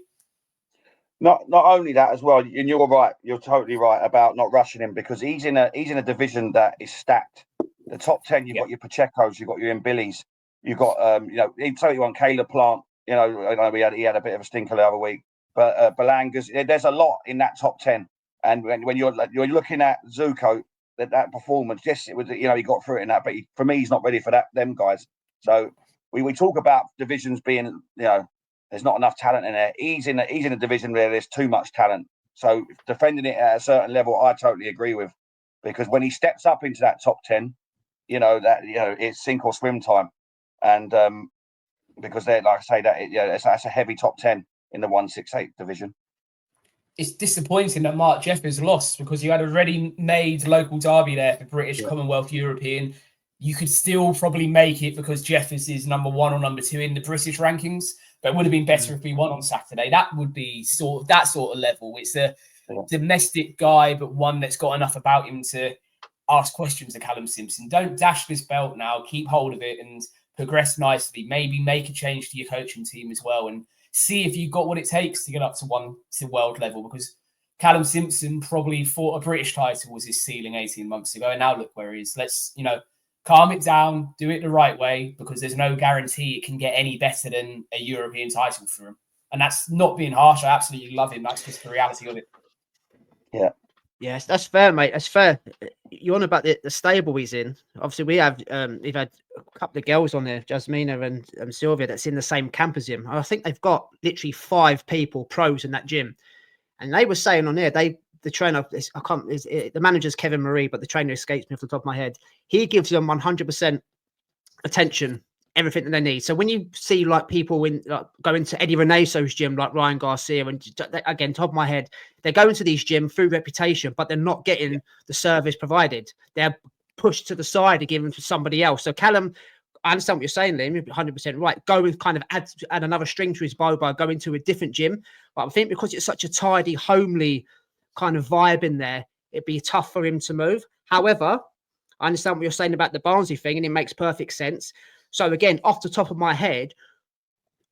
Not only that as well, and you're right. You're totally right about not rushing him, because he's in a division that is stacked. The top 10, you've got your Pachecos, you've got your Imbillis, you've got he'd tell you on Caleb Plant. I know he had a bit of a stinker the other week, but Belangas. There's a lot in that top 10, and when you're looking at Zucco, that performance, yes, it was he got through it in that, but for me, he's not ready for them guys. So we talk about divisions being there's not enough talent in there. He's in a division where there's too much talent. So defending it at a certain level, I totally agree with, because when he steps up into that top 10, it's sink or swim time. and because they're, like I say, that's a heavy top 10 in the 168 division. It's disappointing that Mark Jeffers lost because you had a ready-made local derby there for British, Commonwealth, European. You could still probably make it because Jeffers is number 1 or number 2 in the British rankings. But it would have been better if we won on Saturday. That would be that sort of level. It's a domestic guy, but one that's got enough about him to ask questions of Callum Simpson. Don't dash this belt now. Keep hold of it and progress nicely. Maybe make a change to your coaching team as well and see if you've got what it takes to get up to world level, because Callum Simpson probably thought a British title was his ceiling 18 months ago, and now look where he is. Let's, calm it down, do it the right way, because there's no guarantee it can get any better than a European title for him. And that's not being harsh. I absolutely love him. That's just the reality of it. Yeah. Yes, that's fair, mate. That's fair. You're on about the stable he's in. Obviously, we've had a couple of girls on there, Jasmina and Sylvia, that's in the same camp as him. I think they've got literally 5 people, pros in that gym. And they were saying on there, the trainer, the manager's Kevin Marie, but the trainer escapes me off the top of my head. He gives them 100% attention, everything that they need. So when you see like people go into Eddie Reneso's gym, like Ryan Garcia, and again, top of my head, they're going to these gyms through reputation, but they're not getting the service provided. They're pushed to the side and given to somebody else. So Callum, I understand what you're saying, Liam. You're 100% right. Go and kind of add another string to his bow by going to a different gym. But I think because it's such a tidy, homely kind of vibe in there, it'd be tough for him to move. However, I understand what you're saying about the Barnsley thing, and it makes perfect sense. So again, off the top of my head,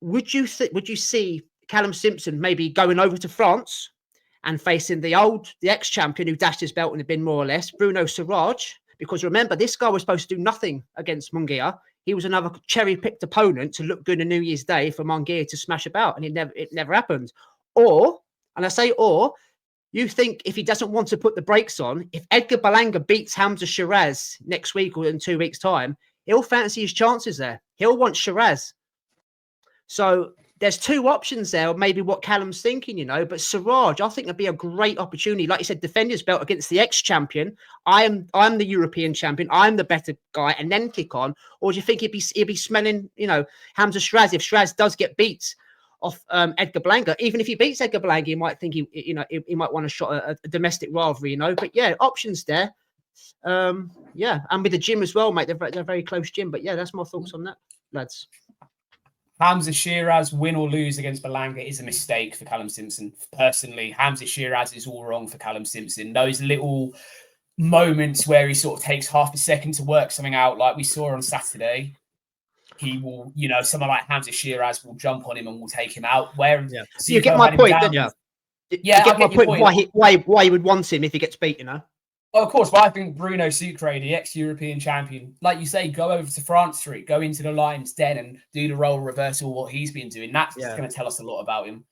would you see Callum Simpson maybe going over to France and facing the ex-champion who dashed his belt and had been more or less Bruno Siraj? Because remember, this guy was supposed to do nothing against Munguia. He was another cherry-picked opponent to look good on New Year's Day for Munguia to smash about, and it never happened. Or, and I say or, you think if he doesn't want to put the brakes on, if Edgar Berlanga beats Hamza Shiraz next week or in 2 weeks' time, he'll fancy his chances there. He'll want Shiraz. So there's 2 options there, or maybe what Callum's thinking, But Siraj, I think it'd be a great opportunity. Like you said, defend his belt against the ex-champion. I'm the European champion. I'm the better guy, and then kick on. Or do you think he'd be smelling, Hamza Shiraz if Shiraz does get beat off Edgar Berlanga? Even if he beats Edgar Berlanga, he might think he might want to shot a domestic rivalry, But yeah, options there. And with the gym as well, mate. They're a very close gym. But yeah, that's my thoughts on that, lads. Hamza Shiraz, win or lose against Berlanga, is a mistake for Callum Simpson. Personally, Hamza Shiraz is all wrong for Callum Simpson. Those little moments where he sort of takes half a second to work something out, like we saw on Saturday, he will, someone like Hamza Shiraz will jump on him and will take him out. So you get my point, don't you? Yeah, you get my point. Why you would want him if he gets beat, Well, of course, but I think Bruno Sucre, the ex-European champion, like you say, go over to France Street, go into the Lion's Den and do the role reversal, what he's been doing. That's going to tell us a lot about him.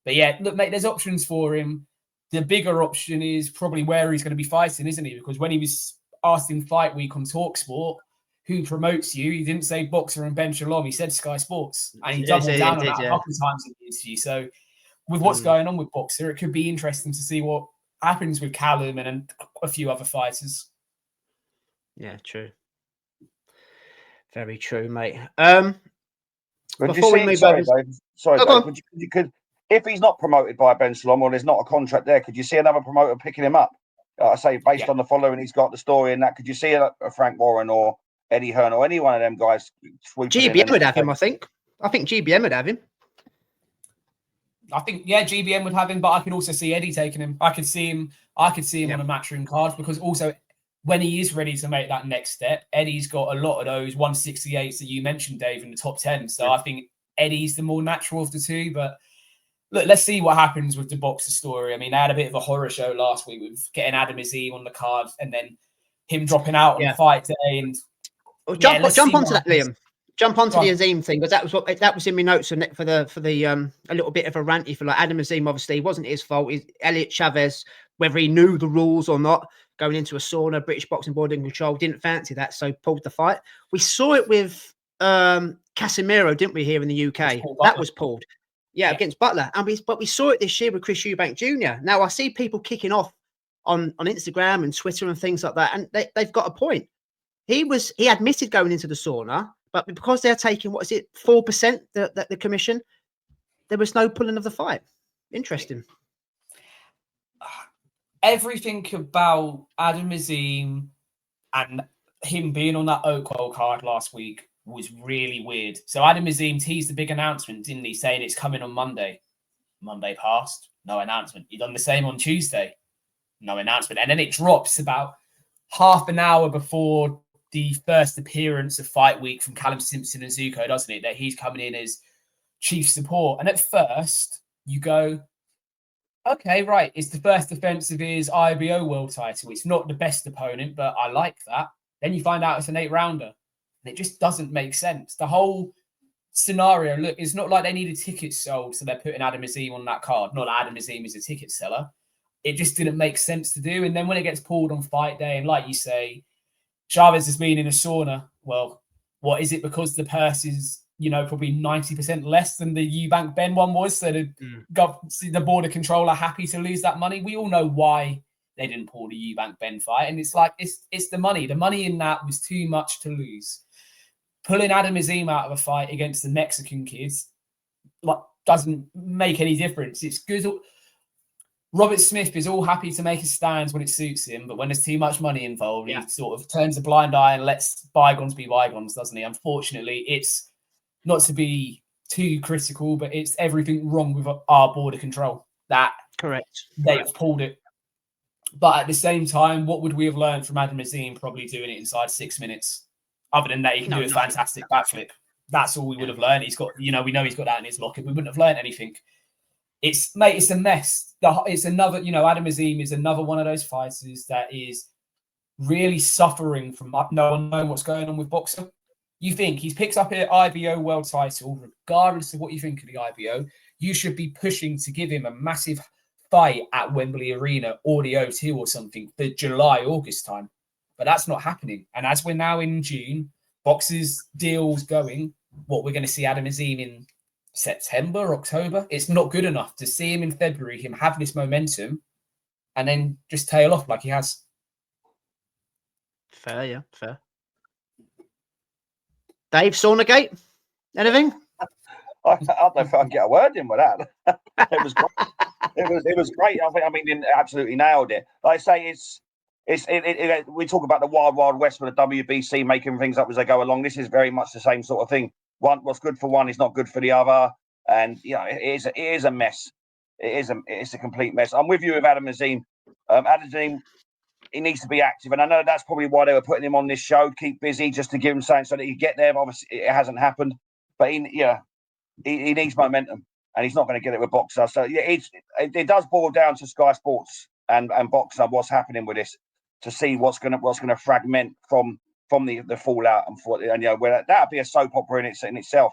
But yeah, look, mate, there's options for him. The bigger option is probably where he's going to be fighting, isn't he? Because when he was asked in Fight Week on TalkSport, who promotes you, he didn't say Boxer and Ben Shalom, he said Sky Sports. And he doubled down on that a couple of times in the interview. So with what's going on with Boxer, it could be interesting to see what happens with Callum and a few other fighters. Yeah, true. Very true, mate. Before we move on, Dave, if he's not promoted by Ben Salom or there's not a contract there, could you see another promoter picking him up? I say based on the following he's got, the story and that. Could you see a Frank Warren or Eddie Hearn or any one of them guys? GBM would have him, I think. I think GBM would have him. I think, GBM would have him, but I could also see Eddie taking him. I could see him on a matchroom card, because also when he is ready to make that next step, Eddie's got a lot of those 168s that you mentioned, Dave, in the top 10. So I think Eddie's the more natural of the two. But look, let's see what happens with the Boxer story. I mean, they had a bit of a horror show last week with getting Adam Azim on the card and then him dropping out on the fight day. And jump onto that, Liam. Jump onto the Azim thing, because that was in my notes for the a little bit of a rant. For like Adam Azim, obviously it wasn't his fault. Elliot Chavez, whether he knew the rules or not, going into a sauna, British Boxing Board in control, didn't fancy that, so pulled the fight. We saw it with Casemiro, didn't we, here in the UK? That was pulled, against Butler, but we saw it this year with Chris Eubank Jr. Now I see people kicking off on Instagram and Twitter and things like that, and they've got a point. He admitted going into the sauna, But because they're taking, what is it, 4%, the commission, there was no pulling of the fight. Interesting. Everything about Adam Azim and him being on that Oakwell card last week was really weird. So Adam Azim teased the big announcement, didn't he, saying it's coming on Monday. Monday passed, no announcement. He done the same on Tuesday, no announcement. And then it drops about half an hour before the first appearance of fight week from Callum Simpson and Zucco, doesn't it? That he's coming in as chief support. And at first, you go, okay, right, it's the first defense of his IBO world title. It's not the best opponent, but I like that. Then you find out it's an 8-rounder. And it just doesn't make sense. The whole scenario, look, it's not like they needed tickets sold, so they're putting Adam Azim on that card. Not that Adam Azim is a ticket seller. It just didn't make sense to do. And then when it gets pulled on fight day, and like you say, Chavez has been in a sauna. Well, what is it? Because the purse is, probably 90% less than the Eubank Ben one was. So the border controller happy to lose that money. We all know why they didn't pull the Eubank Ben fight. And it's like, it's the money. The money in that was too much to lose. Pulling Adam Azim out of a fight against the Mexican kids doesn't make any difference. It's good. Robert Smith is all happy to make his stands when it suits him, but when there's too much money involved, he sort of turns a blind eye and lets bygones be bygones, doesn't he? Unfortunately, it's not to be too critical, but it's everything wrong with our border control. That correct. They've pulled it. But at the same time, what would we have learned from Adam Azim probably doing it inside 6 minutes? Other than that, he can do a fantastic backflip. That's all we would have learned. He's got, we know he's got that in his locker. We wouldn't have learned anything. It's a mess. It's another, Adam Azim is another one of those fighters that is really suffering from no one knowing what's going on with boxer. You think he's picked up an IBO world title, regardless of what you think of the IBO, you should be pushing to give him a massive fight at Wembley Arena or the O2 or something for July, August time. But that's not happening. And as we're now in June, boxers deals going, what we're going to see Adam Azim in September, October. It's not good enough to see him in February, him have this momentum, and then just tail off like he has. Fair, yeah, fair. Dave, Saunagate, anything? I don't know if I can get a word in with that. It was great. It was great. I mean, it absolutely nailed it. Like I say, we talk about the wild, wild west with the WBC making things up as they go along. This is very much the same sort of thing. What's good for one is not good for the other, and it is a mess. It's a complete mess. I'm with you with Adam Azim. Adam Azim, he needs to be active, and I know that's probably why they were putting him on this show, keep busy, just to give him something so that he get there. But obviously, it hasn't happened. But he needs momentum, and he's not going to get it with Boxer. So it does boil down to Sky Sports and Boxer, what's happening with this, to see what's going to fragment from the fallout, and where that'd be a soap opera in itself,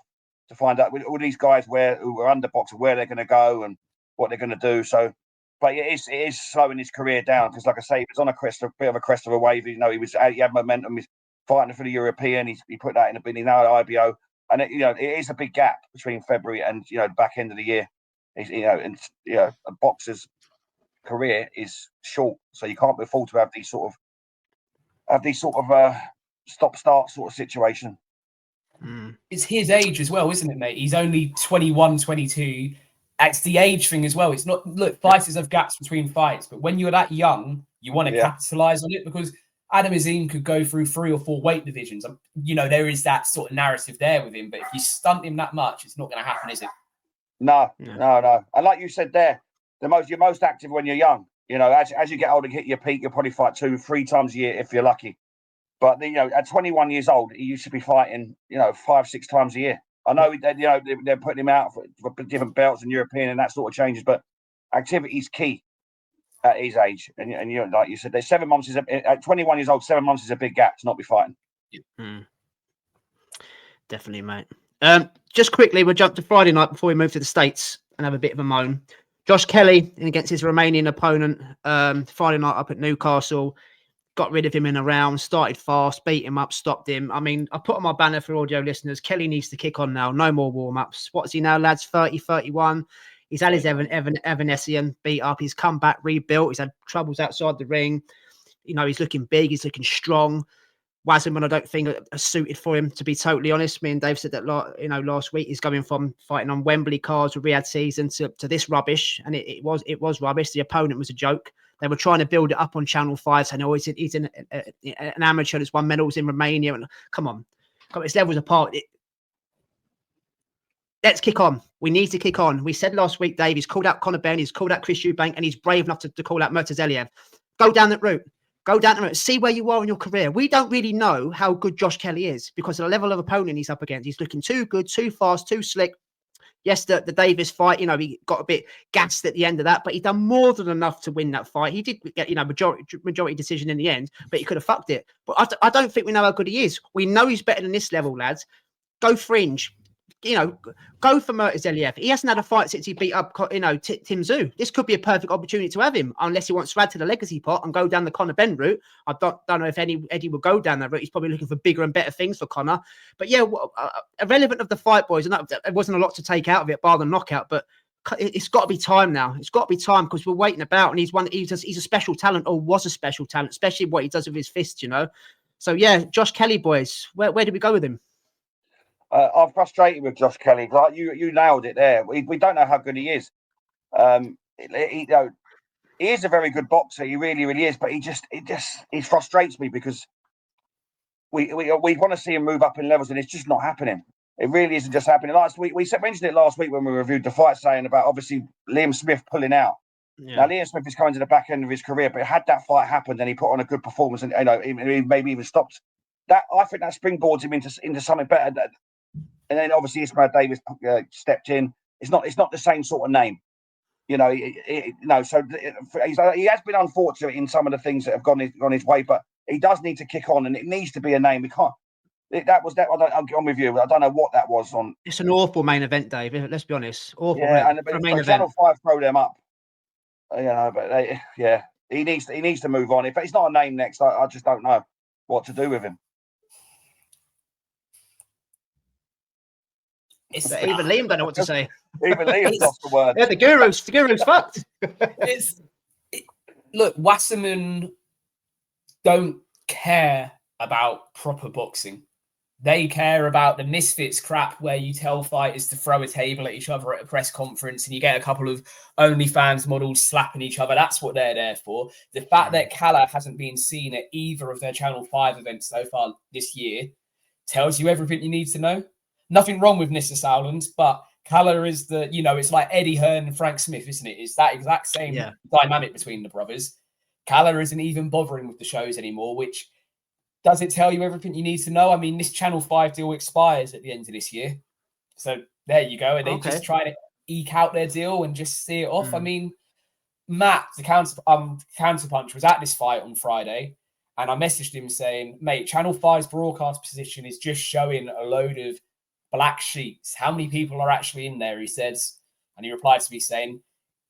to find out with all these guys who are under Boxer, where they're going to go and what they're going to do. So, but it is slowing his career down, because, like I say, he was on a bit of a crest of a wave. He had momentum. He's fighting for the European. He put that in a bit. He's now at IBO, and it is a big gap between February and the back end of the year. A boxer's career is short, so you can't afford to have these sort of stop-start sort of situation. It's his age as well, isn't it, mate? He's only 21, 22. It's the age thing as well. It's not, look, fighters have gaps between fights, but when you're that young, you want to capitalize on it, because Adam Azim could go through 3 or 4 weight divisions. There is that sort of narrative there with him, but if you stunt him that much, it's not going to happen, is it? No. And like you said there, you're most active when you're young. As you get older, hit your peak, you'll probably fight 2-3 times a year if you're lucky. But at 21 years old, he used to be fighting 5-6 times a year. I know they're putting him out for different belts and European and that sort of changes, but activity is key at his age. And like you said, there's 7 months at 21 years old. 7 months is a big gap to not be fighting. Definitely, mate. Just quickly, we'll jump to Friday night before we move to the States and have a bit of a moan. Josh Kelly against his Romanian opponent, Friday night up at Newcastle. Got rid of him in a round, started fast, beat him up, stopped him. I mean, I put on my banner for audio listeners, Kelly needs to kick on now. No more warm-ups. What is he now, lads? 30, 31. He's had his Evanescence beat up. He's come back, rebuilt. He's had troubles outside the ring. He's looking big. He's looking strong. Wasserman, I don't think are suited for him, to be totally honest. Me and Dave said that last week. He's going from fighting on Wembley cards with Riyadh Season to this rubbish, and it was rubbish. The opponent was a joke. They were trying to build it up on Channel 5, saying, "Oh, he's an amateur that's won medals in Romania." And come on, it's levels apart. Let's kick on. We need to kick on. We said last week, Dave, he's called out Conor Benn, he's called out Chris Eubank, and he's brave enough to call out Murtazeliev. Go down that route. Go down the route. See where you are in your career. We don't really know how good Josh Kelly is because of the level of opponent he's up against. He's looking too good, too fast, too slick. Yes, the Davis fight, he got a bit gassed at the end of that, but he done more than enough to win that fight. He did get, majority decision in the end, but he could have fucked it. But I don't think we know how good he is. We know he's better than this level, lads. Go fringe. Go for Murtazeliev. He hasn't had a fight since he beat up, Tim Tszyu. This could be a perfect opportunity to have him, unless he wants to add to the legacy pot and go down the Conor Benn route. I don't know if Eddie will go down that route. He's probably looking for bigger and better things for Conor. But yeah, irrelevant of the fight, boys, and there wasn't a lot to take out of it, bar the knockout. But it's got to be time now. It's got to be time because we're waiting about, and he's a special talent, or was a special talent, especially what he does with his fists. So yeah, Josh Kelly, boys, where do we go with him? I'm frustrated with Josh Kelly. Like you nailed it there. We don't know how good he is. He is a very good boxer. He really, really is. But he frustrates me because we want to see him move up in levels, and it's just not happening. It really isn't just happening. Last week we mentioned it last week when we reviewed the fight, saying about obviously Liam Smith pulling out. Yeah. Now Liam Smith is coming to the back end of his career, but had that fight happened, then he put on a good performance, and he maybe even stopped. That I think that springboards him into something better. And then obviously Ismail Davis stepped in. It's not the same sort of name, So he has been unfortunate in some of the things that have gone his way, but he does need to kick on, and it needs to be a name. We can't. I'm with you. I don't know what that was on. It's an awful main event, Dave. Let's be honest. Awful. Yeah, but Channel 5 throw them up. But he needs to move on. If it's not a name next, I just don't know what to do with him. Even Liam don't know what to say. Even Liam's lost the word. Yeah, the guru's fucked. Look, Wasserman don't care about proper boxing. They care about the misfits crap where you tell fighters to throw a table at each other at a press conference and you get a couple of OnlyFans models slapping each other. That's what they're there for. The fact that Calla hasn't been seen at either of their Channel 5 events so far this year tells you everything you need to know. Nothing wrong with Nissa Sowland, but Calla is it's like Eddie Hearn and Frank Smith, isn't it? It's that exact same dynamic between the brothers. Calla isn't even bothering with the shows anymore, which does it tell you everything you need to know? I mean, this Channel 5 deal expires at the end of this year. So there you go. And they just try to eke out their deal and just see it off. I mean, Matt, the counterpunch, was at this fight on Friday. And I messaged him saying, mate, Channel 5's broadcast position is just showing a load of black sheets. How many people are actually in there? He says, and he replied to me saying,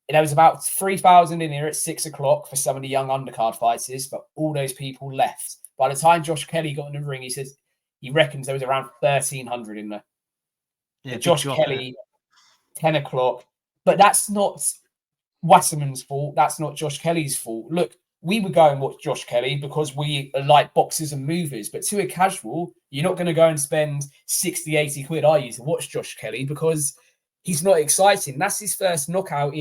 there was about 3,000 in here at 6 o'clock for some of the young undercard fighters, but all those people left. By the time Josh Kelly got in the ring, he says he reckons there was around 1,300 in there. Yeah, Josh Kelly, 10 o'clock. But that's not Wasserman's fault. That's not Josh Kelly's fault. Look, we would go and watch Josh Kelly because we like boxers and movers. But to a casual, you're not going to go and spend 60, 80 quid, are you, to watch Josh Kelly because he's not exciting. That's his first knockout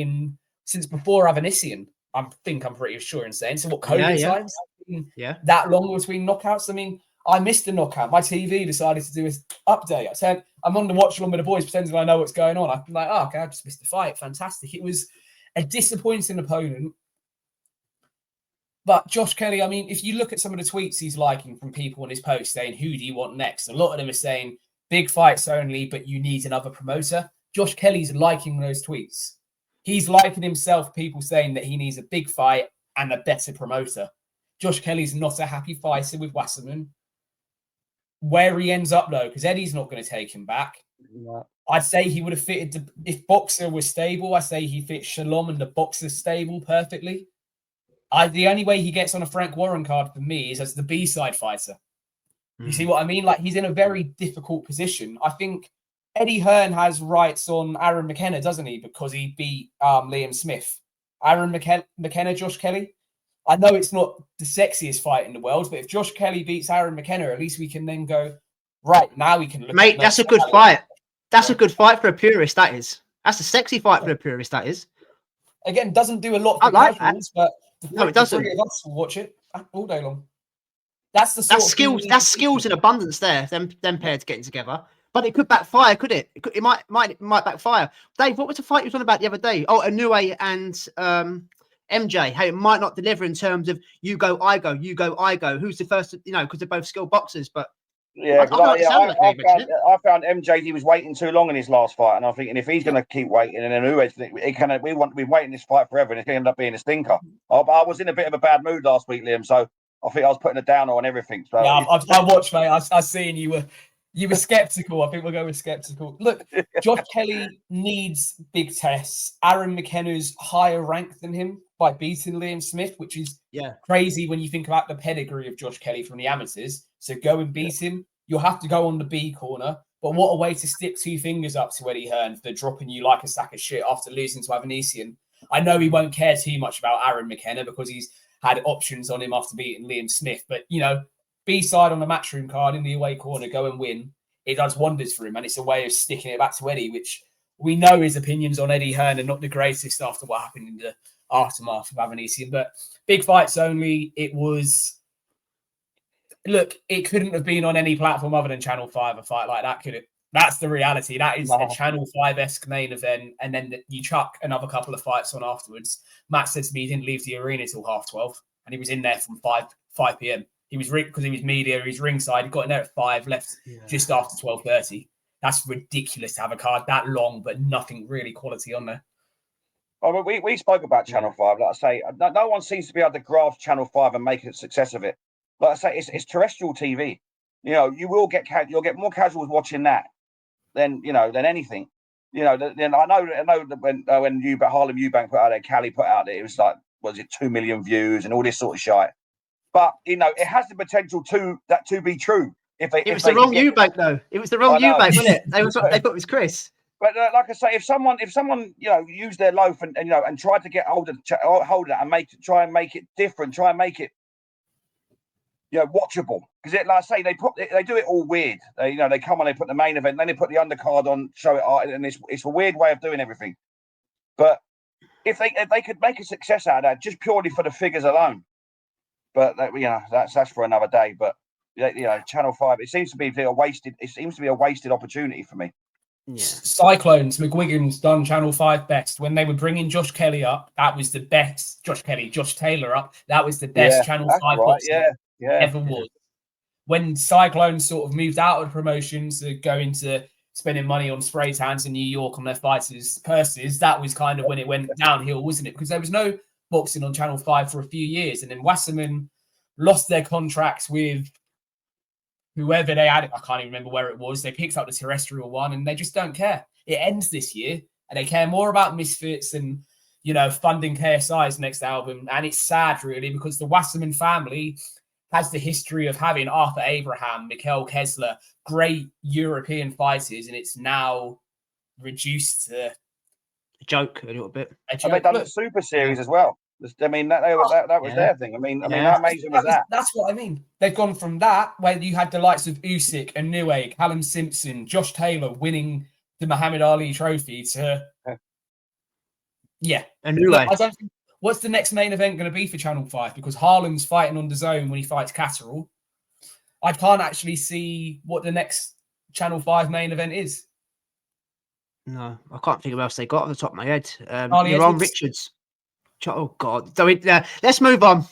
since before Avanesian. I'm pretty sure in saying. So what, COVID times? That long between knockouts? I mean, I missed a knockout. My TV decided to do an update. I said, I'm on the watch along with the boys, pretending I know what's going on. I'm like, okay, I just missed the fight. Fantastic. It was a disappointing opponent. But Josh Kelly, I mean, if you look at some of the tweets he's liking from people on his post saying, who do you want next? A lot of them are saying, big fights only, but you need another promoter. Josh Kelly's liking those tweets. He's liking himself, people saying that he needs a big fight and a better promoter. Josh Kelly's not a happy fighter with Wasserman. Where he ends up, though, because Eddie's not going to take him back. Yeah. I'd say he would have fitted, if Boxer was stable, I'd say he fits Shalom and the Boxer stable perfectly. The only way he gets on a Frank Warren card for me is as the B-side fighter. You see what I mean? Like, he's in a very difficult position. I think Eddie Hearn has rights on Aaron McKenna, doesn't he? Because he beat Liam Smith. Aaron McKenna, Josh Kelly. I know it's not the sexiest fight in the world, but if Josh Kelly beats Aaron McKenna, at least we can then go, right, now we can look Mate, at that's a good fight. That's a good fight for a purist, that is. That's a sexy fight for a purist, that is. Again, doesn't do a lot I for like casuals, but No, it doesn't. the three of us will watch it all day long. That's the sort That's of skills. That's skills in abundance there. Them pairs getting together, but it could backfire, could it? It might backfire. Dave, what was the fight you was on about the other day? Oh, Inoue and MJ. How it might not deliver in terms of you go, I go, you go, I go. Who's the first? You know, because they're both skilled boxers. But yeah, I found MJ, he was waiting too long in his last fight, and I'm thinking if he's going to keep waiting, and then we've waiting this fight forever, and it's going to end up being a stinker. I was in a bit of a bad mood last week, Liam, so I think I was putting a downer on everything. So yeah, I watched, mate. I seen you were skeptical. I think we'll go with skeptical. Look, Josh Kelly needs big tests. Aaron McKenna's higher ranked than him by beating Liam Smith, which is crazy when you think about the pedigree of Josh Kelly from the amateurs. So go and beat him. You'll have to go on the B corner. But what a way to stick two fingers up to Eddie Hearn for dropping you like a sack of shit after losing to Avanesian. I know he won't care too much about Aaron McKenna because he's had options on him after beating Liam Smith. But, you know, B-side on the matchroom card in the away corner, go and win. It does wonders for him. And it's a way of sticking it back to Eddie, which we know his opinions on Eddie Hearn are not the greatest after what happened in the aftermath of Avanesian. But big fights only. It was... Look, it couldn't have been on any platform other than Channel 5, a fight like that, could it? That's the reality. That is a Channel 5-esque main event, and then you chuck another couple of fights on afterwards. Matt said to me he didn't leave the arena till 12:30, and he was in there from 5 p.m. He was because he was media, he was ringside. He got in there at 5, left just after 12:30. That's ridiculous to have a card that long, but nothing really quality on there. Oh, we spoke about Channel 5. Like I say, no one seems to be able to grasp Channel 5 and make a success of it. Like I say, it's terrestrial TV. You know, you'll get more casuals watching that than anything. You know, then I know that when Harlem Eubank put out there, Cali put out there, it was like, was it 2 million views and all this sort of shit. But you know, it has the potential to be true. It was the wrong Eubank though. It was the wrong Eubank, wasn't it? They thought it was Chris. But like I say, if someone used their loaf and tried to get hold of that and try and make it different, try and make it watchable, because like I say, they do it all weird. They come on, they put the main event, then they put the undercard on, show it, and it's a weird way of doing everything. But if they could make a success out of that just purely for the figures alone, but that's for another day. But Channel 5, it seems to be a wasted. It seems to be a wasted opportunity for me. Yeah. Cyclones, McGuigan's done Channel 5 best. When they were bringing Josh Kelly up, that was the best. Josh Taylor up, that was the best Channel 5 boxing ever was. When Cyclones sort of moved out of the promotions to go into spending money on spray tans in New York on their fighters' purses, that was kind of when it went downhill, wasn't it? Because there was no boxing on Channel 5 for a few years, and then Wasserman lost their contracts with whoever they had. I can't even remember where it was. They picked up the terrestrial one, and they just don't care. It ends this year, and they care more about Misfits and funding KSI's next album. And it's sad, really, because the Wasserman family has the history of having Arthur Abraham, Mikhail Kessler, great European fighters, and it's now reduced to a joke a little bit. And they've done the Super Series as well. I mean, that was their thing. I mean, how amazing was that? That's what I mean. They've gone from that, where you had the likes of Usyk and Inoue, Callum Simpson, Josh Taylor winning the Muhammad Ali Trophy to Inoue. What's the next main event going to be for Channel 5? Because Harlan's fighting on the zone when he fights Catterall. I can't actually see what the next Channel 5 main event is. No, I can't think of what else they got off the top of my head. Charlie you're on Richards. Oh God! So let's move on.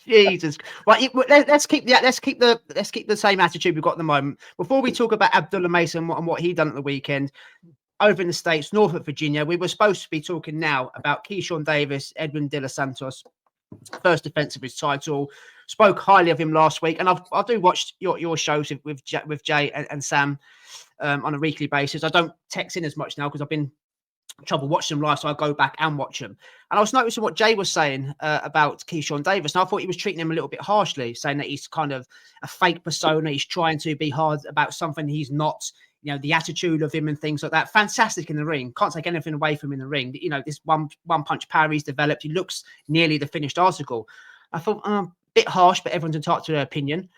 Jesus, right? Let's keep the same attitude we've got at the moment. Before we talk about Abdullah Mason and what he done at the weekend over in the States, Norfolk, Virginia, we were supposed to be talking now about Keyshawn Davis, Edwin De Los Santos, first defense of his title. Spoke highly of him last week, and I do watch your shows with Jay and Sam on a weekly basis. I don't text in as much now because I've been trouble watching them live, so I go back and watch them. And I was noticing what Jay was saying about Keyshawn Davis, and I thought he was treating him a little bit harshly, saying that he's kind of a fake persona. He's trying to be hard about something he's not. the attitude of him and things like that. Fantastic in the ring. Can't take anything away from him in the ring. This one punch power he's developed. He looks nearly the finished article. I thought, a bit harsh, but everyone's entitled to their opinion.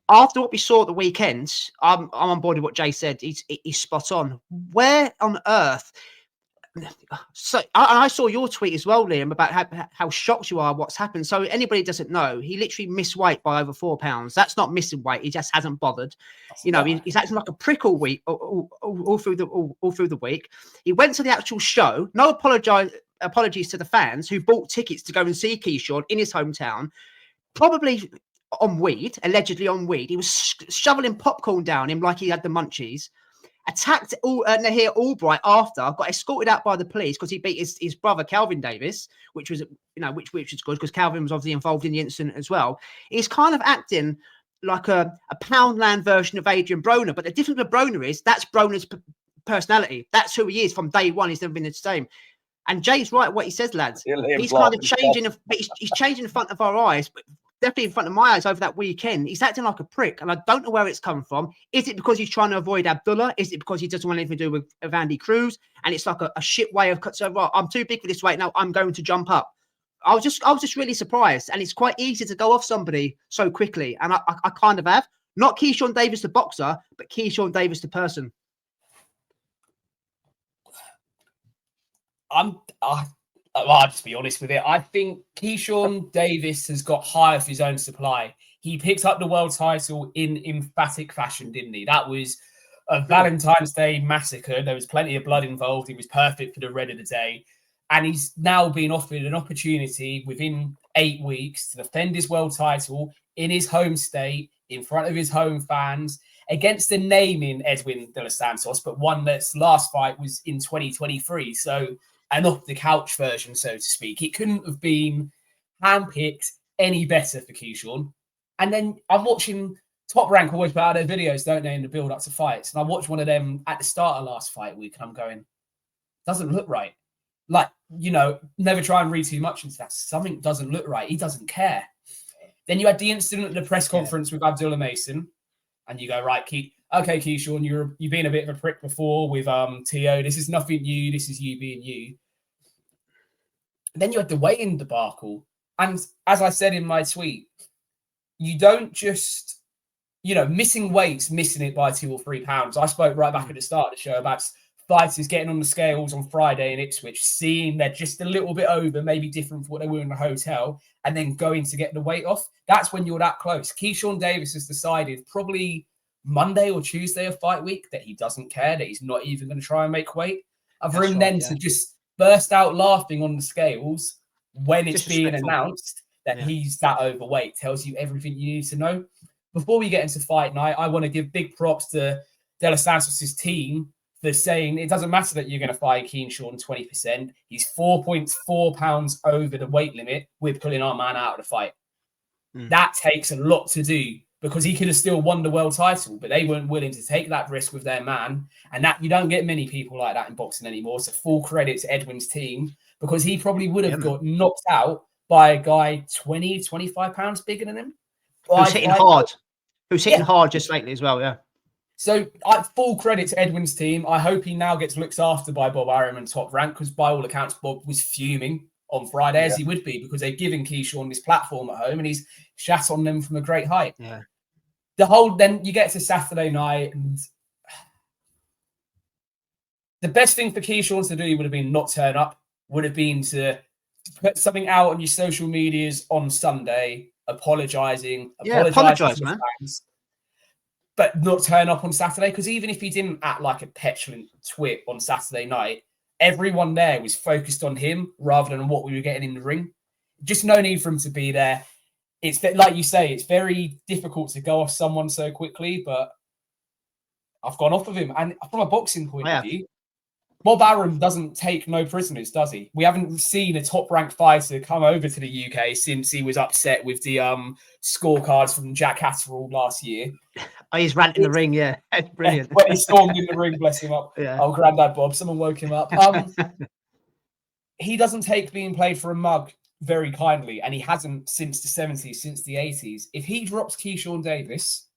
After what we saw at the weekend, I'm on board with what Jay said. He's spot on. Where on earth? So I saw your tweet as well, Liam, about how shocked you are what's happened. So anybody doesn't know, he literally missed weight by over 4 pounds. That's not missing weight. He just hasn't bothered. He's acting like a prick all week, all through the week. He went to the actual show. No apologies to the fans who bought tickets to go and see Keyshawn in his hometown, probably on weed, allegedly on weed. He was shoveling popcorn down him like he had the munchies. Attacked Nahir Albright after, got escorted out by the police because he beat his brother Calvin Davis, which was which is good because Calvin was obviously involved in the incident as well. He's kind of acting like a Poundland version of Adrian Broner, but the difference with Broner is that's Broner's personality. That's who he is from day one. He's never been the same. And Jay's right what he says, lads. He's kind of changing. He's changing in front of our eyes, but definitely in front of my eyes over that weekend. He's acting like a prick, and I don't know where it's come from. Is it because he's trying to avoid Abdullah? Is it because he doesn't want anything to do with Andy Cruz? And it's like a shit way of so right, I'm too big for this weight now. I'm going to jump up. I was just really surprised, and it's quite easy to go off somebody so quickly. And I kind of have not Keyshawn Davis the boxer, but Keyshawn Davis the person. I'll just be honest with it. I think Keyshawn Davis has got high off his own supply. He picked up the world title in emphatic fashion, didn't he? That was a Valentine's Day massacre. There was plenty of blood involved. He was perfect for the red of the day. And he's now been offered an opportunity within 8 weeks to defend his world title in his home state, in front of his home fans, against a name in Edwin De Los Santos, but one that's last fight was in 2023. So an off-the-couch version, so to speak. It couldn't have been handpicked any better for Keyshawn. And then I'm watching Top Rank always put out their videos, don't they, in the build-up to fights. And I watched one of them at the start of last fight week, and I'm going, doesn't look right. Like, never try and read too much into that. Something doesn't look right. He doesn't care. Then you had the incident at the press conference with Abdullah Mason, and you go, right, Keyshawn, you've been a bit of a prick before with T.O. This is nothing new. This is you being you. Then you had the weigh-in debacle. And as I said in my tweet, you don't just, missing weights, missing it by 2 or 3 pounds. I spoke right back at the start of the show about fighters getting on the scales on Friday in Ipswich, seeing they're just a little bit over, maybe different from what they were in the hotel, and then going to get the weight off. That's when you're that close. Keyshawn Davis has decided probably Monday or Tuesday of fight week that he doesn't care, that he's not even going to try and make weight. And for him to just burst out laughing on the scales when it's being announced that he's that overweight tells you everything you need to know. Before we get into fight night, I want to give big props to De Los Santos' team for saying it doesn't matter that you're going to fight Keyshawn 20%. He's 4.4 pounds over the weight limit. We're pulling our man out of the fight. That takes a lot to do, because he could have still won the world title, but they weren't willing to take that risk with their man. And that you don't get many people like that in boxing anymore. So full credit to Edwin's team, because he probably would have got knocked out by a guy 20, 25 pounds bigger than him. Who's hitting hard. Who's hitting hard just lately as well, So full credit to Edwin's team. I hope he now gets looked after by Bob Arum and Top Rank, because by all accounts, Bob was fuming on Friday, as he would be, because they've given Keyshawn this platform at home and he's shat on them from a great height. Yeah. Then you get to Saturday night, and the best thing for Keyshawn to do would have been not turn up, would have been to put something out on your social medias on Sunday, apologizing man. Fans, but not turn up on Saturday, because even if he didn't act like a petulant twit on Saturday night, everyone there was focused on him rather than what we were getting in the ring. Just no need for him to be there. It's like you say, it's very difficult to go off someone so quickly, but I've gone off of him. And from a boxing point of view, Bob Arum doesn't take no prisoners, does he? We haven't seen a top-ranked fighter come over to the UK since he was upset with the scorecards from Jack Catterall last year. Oh, he's ranting the ring, It's brilliant. When he stormed in the ring, bless him up. Oh, Grandad Bob, someone woke him up. He doesn't take being played for a mug very kindly, and he hasn't since the 70s, since the 80s. If he drops Keyshawn Davis,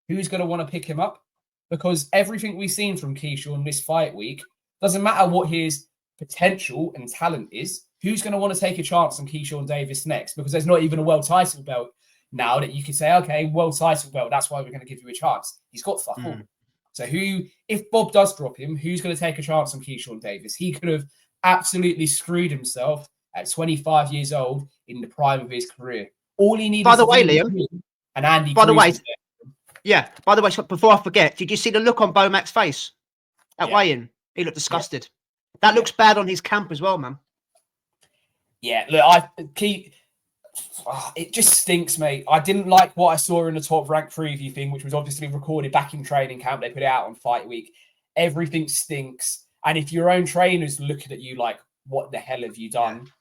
who's going to want to pick him up? because everything we've seen from Keyshawn this fight week, doesn't matter what his potential and talent is, who's going to want to take a chance on Keyshawn Davis next? Because there's not even a world title belt now that you can say, okay, world title belt, that's why we're going to give you a chance. He's got fuck all. So if Bob does drop him, who's going to take a chance on Keyshawn Davis? He could have absolutely screwed himself at 25 years old in the prime of his career. All he needed By the way, Liam, and Andy by the way, yeah. By the way, before I forget, did you see the look on Bomac's face at weigh-in? He looked disgusted. Yeah. That looks bad on his camp as well, man. Yeah, look, it just stinks, mate. I didn't like what I saw in the Top Rank preview thing, which was obviously recorded back in training camp. They put it out on fight week. Everything stinks. And if your own trainer's looking at you like, what the hell have you done?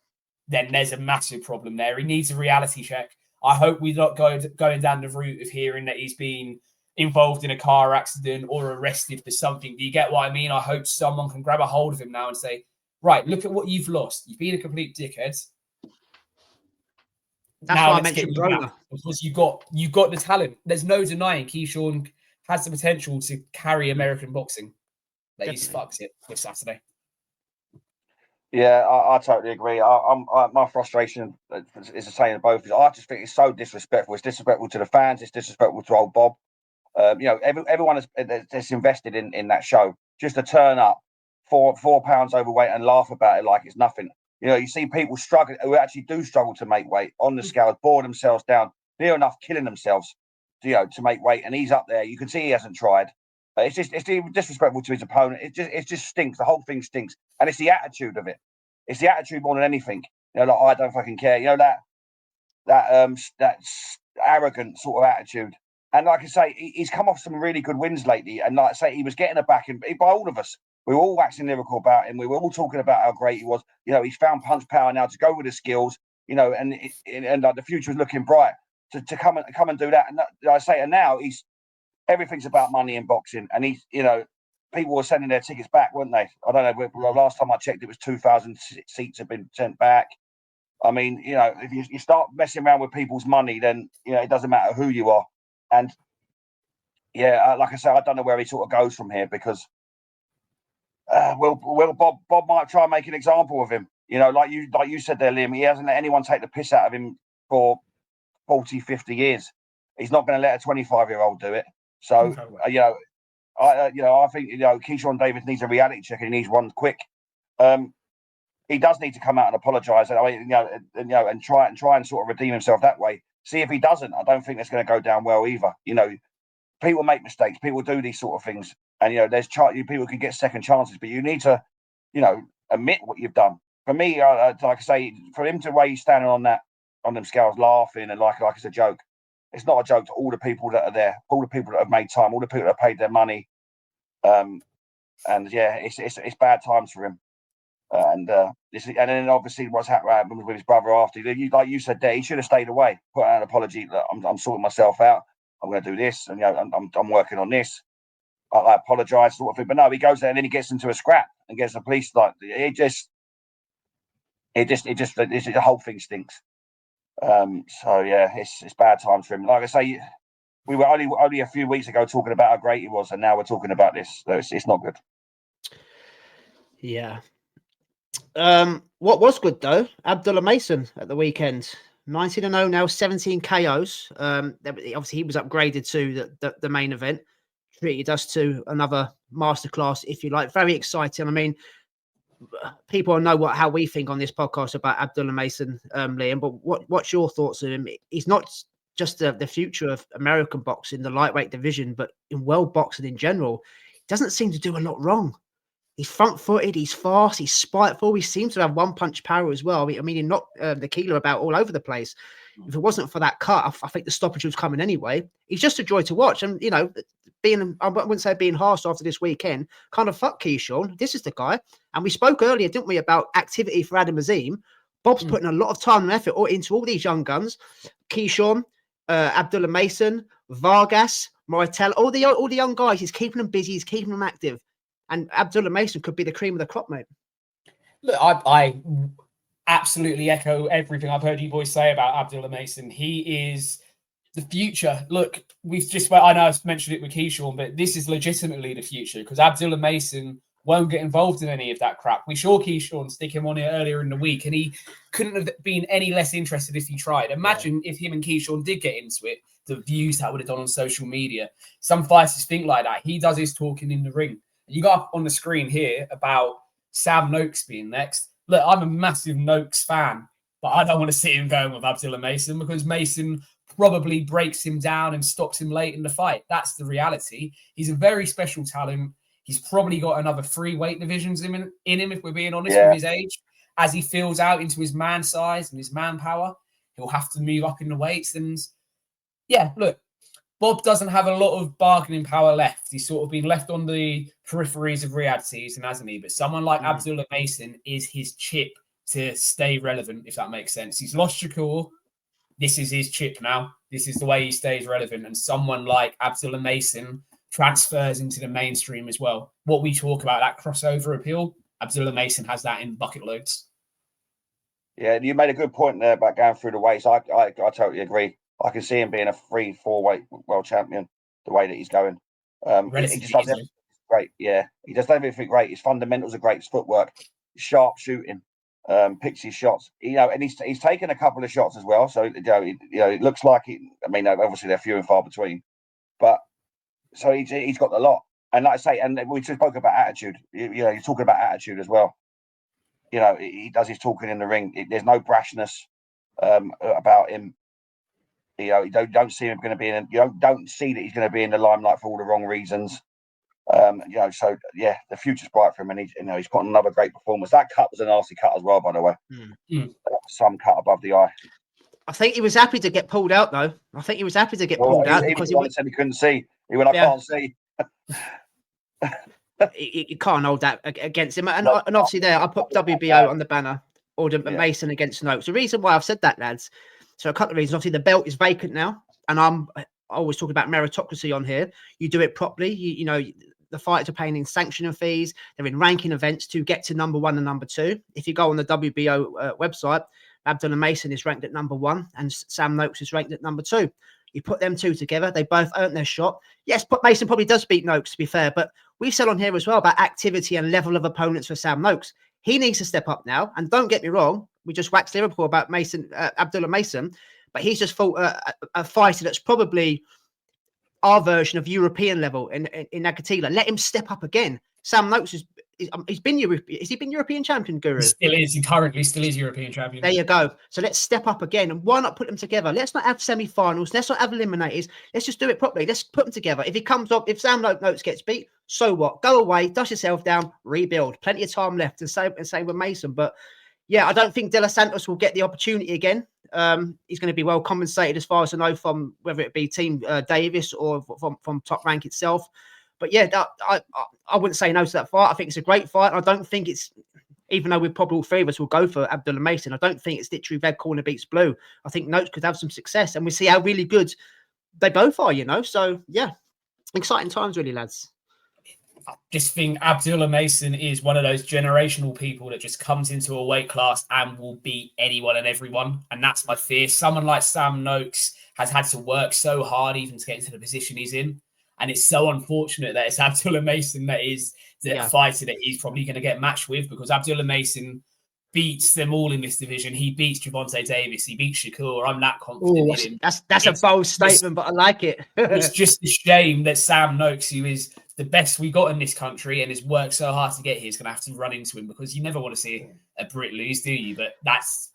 Then there's a massive problem there. He needs a reality check. I hope we're not going down the route of hearing that he's been involved in a car accident or arrested for something. Do you get what I mean? I hope someone can grab a hold of him now and say, right, look at what you've lost. You've been a complete dickhead. That's why I mentioned Broner. Because you got the talent. There's no denying Keyshawn has the potential to carry American boxing. But he's fucked it with Saturday. Yeah, I totally agree. My frustration is the same in both. I just think it's so disrespectful. It's disrespectful to the fans. It's disrespectful to old Bob. Everyone that's invested in that show just to turn up 4 pounds overweight and laugh about it like it's nothing. You see people struggling who actually do struggle to make weight on the scales, bore themselves down, near enough killing themselves, to make weight. And he's up there. You can see he hasn't tried. It's disrespectful to his opponent. It just stinks. The whole thing stinks, and it's the attitude of it. It's the attitude more than anything. Like, I don't fucking care. That arrogant sort of attitude. And like I say, he's come off some really good wins lately. And like I say, he was getting a backing by all of us. We were all waxing lyrical about him. We were all talking about how great he was. He's found punch power now to go with his skills. And like the future is looking bright to come and do that. And like I say, and now everything's about money in boxing. And people were sending their tickets back, weren't they? I don't know. Last time I checked, it was 2,000 seats have been sent back. I mean, if you start messing around with people's money, then it doesn't matter who you are. And like I said, I don't know where he sort of goes from here because, Bob might try and make an example of him. Like you said there, Liam, he hasn't let anyone take the piss out of him for 40, 50 years. He's not going to let a 25-year-old do it. So, I think Keyshawn Davis needs a reality check and he needs one quick. He does need to come out and apologise. And try and sort of redeem himself that way. See if he doesn't, I don't think that's going to go down well either. People make mistakes. People do these sort of things, and there's people can get second chances, but you need to, admit what you've done. For me, like I say, for him to where he's standing on them scales, laughing and like it's a joke. It's not a joke to all the people that are there, all the people that have made time, all the people that have paid their money. It's bad times for him. And then obviously what's happened with his brother after, like you said there, he should have stayed away, put out an apology that I'm sorting myself out. I'm going to do this, and I'm working on this. I apologise, sort of thing. But no, he goes there and then he gets into a scrap and gets the police. Like the whole thing stinks. It's bad times for him. Like I say, we were only a few weeks ago talking about how great he was, and now we're talking about this. So it's not good. Yeah. What was good though, Abdullah Mason at the weekend, 19-0 now, 17 KOs. Obviously he was upgraded to the main event, treated us to another masterclass, if you like. Very exciting. I mean, people know how we think on this podcast about Abdullah Mason, Liam. But what's your thoughts of him? He's not just the future of American boxing, the lightweight division, but in world boxing in general. He doesn't seem to do a lot wrong. He's front-footed, he's fast, he's spiteful. He seems to have one-punch power as well. I mean, he knocked the Keeler about all over the place. If it wasn't for that cut, I think the stoppage was coming anyway. He's just a joy to watch. And, I wouldn't say being harsh after this weekend, kind of fuck Keyshawn. This is the guy. And we spoke earlier, didn't we, about activity for Adam Azim. Bob's putting a lot of time and effort into all these young guns. Keyshawn, Abdullah Mason, Vargas, Moritel, all the young guys. He's keeping them busy. He's keeping them active. And Abdullah Mason could be the cream of the crop, mate. Look, I absolutely echo everything I've heard you boys say about Abdullah Mason. He is The future. Look, I know I've mentioned it with Keyshawn, but this is legitimately the future because Abdullah Mason won't get involved in any of that crap. We saw Keyshawn stick him on it earlier in the week, and he couldn't have been any less interested if he tried. Imagine if him and Keyshawn did get into it, the views that would have done on social media. Some fighters think like that. He does his talking in the ring. You got up on the screen here about Sam Noakes being next. Look, I'm a massive Noakes fan, but I don't want to see him going with Abdullah Mason because Mason probably breaks him down and stops him late in the fight. That's the reality. He's a very special talent. He's probably got another 3 weight divisions in him, if we're being honest, with his age. As he fills out into his man size and his manpower, he'll have to move up in the weights. And yeah, look, Bob doesn't have a lot of bargaining power left. He's sort of been left on the peripheries of Riyadh season, hasn't he? But someone like Abdullah Mason is his chip to stay relevant, if that makes sense. He's lost Shakur. This is his chip now. This is the way he stays relevant. And someone like Abdullah Mason transfers into the mainstream as well. What we talk about, that crossover appeal, Abdullah Mason has that in bucket loads. Yeah, you made a good point there about going through the weights. I totally agree. I can see him being a 3-4 weight world champion, the way that he's going. He just does everything great. Yeah, he does everything great. His fundamentals are great. His footwork, sharp shooting, picks his shots. And he's taken a couple of shots as well. So it looks like it. I mean, obviously they're few and far between, but so he's got a lot. And like I say, and we just spoke about attitude. You're talking about attitude as well. He does his talking in the ring. There's no brashness about him. You don't see him going to be in. Don't see that he's going to be in the limelight for all the wrong reasons. So yeah, the future's bright for him, and he's got another great performance. That cut was a nasty cut as well, by the way. Some cut above the eye. I think he was happy to get pulled out, though. I think he was happy to get pulled out because he said he couldn't see. He went, I can't see. You can't hold that against him. And obviously there, I put WBO on the banner, ordered Mason against Noakes. The reason why I've said that, lads, so a couple of reasons. Obviously, the belt is vacant now, and I always talk about meritocracy on here. You do it properly. The fighters are paying in sanctioning fees. They're in ranking events to get to number 1 and number 2. If you go on the WBO website, Abdullah Mason is ranked at number 1 and Sam Noakes is ranked at number 2. You put them two together, they both earned their shot. Yes, Mason probably does beat Noakes, to be fair, but we've said on here as well about activity and level of opponents for Sam Noakes. He needs to step up now. And don't get me wrong, we just waxed lyrical about Abdullah Mason, but he's just fought a fighter that's probably our version of European level in Nakatila. Let him step up again. Sam Noakes has been European champion, Guru? He still is. He currently still is European champion. There you go. So let's step up again. And why not put them together? Let's not have semi-finals. Let's not have eliminators. Let's just do it properly. Let's put them together. If he comes up, if Sam Noakes gets beat, so what? Go away, dust yourself down, rebuild. Plenty of time left, and same with Mason. But yeah, I don't think De Los Santos will get the opportunity again. He's going to be well compensated, as far as I know, from whether it be Team Davis or from Top Rank itself. But yeah, I wouldn't say no to that fight. I think it's a great fight. I don't think it's, even though we probably all 3 of us will go for Abdullah Mason, I don't think it's literally red corner beats blue. I think Noakes could have some success, and we see how really good they both are, So yeah, exciting times really, lads. I just think Abdullah Mason is one of those generational people that just comes into a weight class and will beat anyone and everyone. And that's my fear. Someone like Sam Noakes has had to work so hard even to get into the position he's in. And it's so unfortunate that it's Abdullah Mason that is the fighter that he's probably going to get matched with, because Abdullah Mason beats them all in this division. He beats Javonte Davis. He beats Shakur. I'm that confident in him. That's a bold statement, but I like it. It's just a shame that Sam Noakes, who is the best we got in this country and has worked so hard to get here, is going to have to run into him, because you never want to see a Brit lose, do you? But that's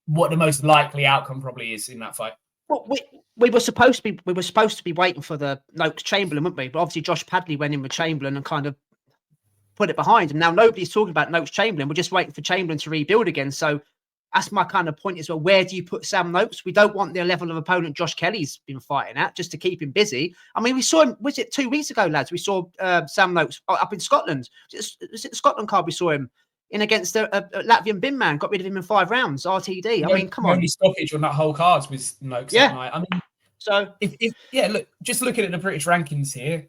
what the most likely outcome probably is in that fight. Well, we were supposed to be waiting for the Noakes Chamberlain, weren't we? But obviously Josh Padley went in with Chamberlain and kind of put it behind him. Now nobody's talking about Noakes Chamberlain. We're just waiting for Chamberlain to rebuild again. So that's my kind of point as well. Where do you put Sam Noakes? We don't want the level of opponent Josh Kelly's been fighting at, just to keep him busy. I mean, we saw him, was it 2 weeks ago, lads? We saw Sam Noakes up in Scotland. Was it the Scotland card we saw him in against a Latvian bin man? Got rid of him in 5 rounds, RTD. I mean, come on. Only stoppage on that whole card was Noakes that night. I mean, so look, just looking at the British rankings here,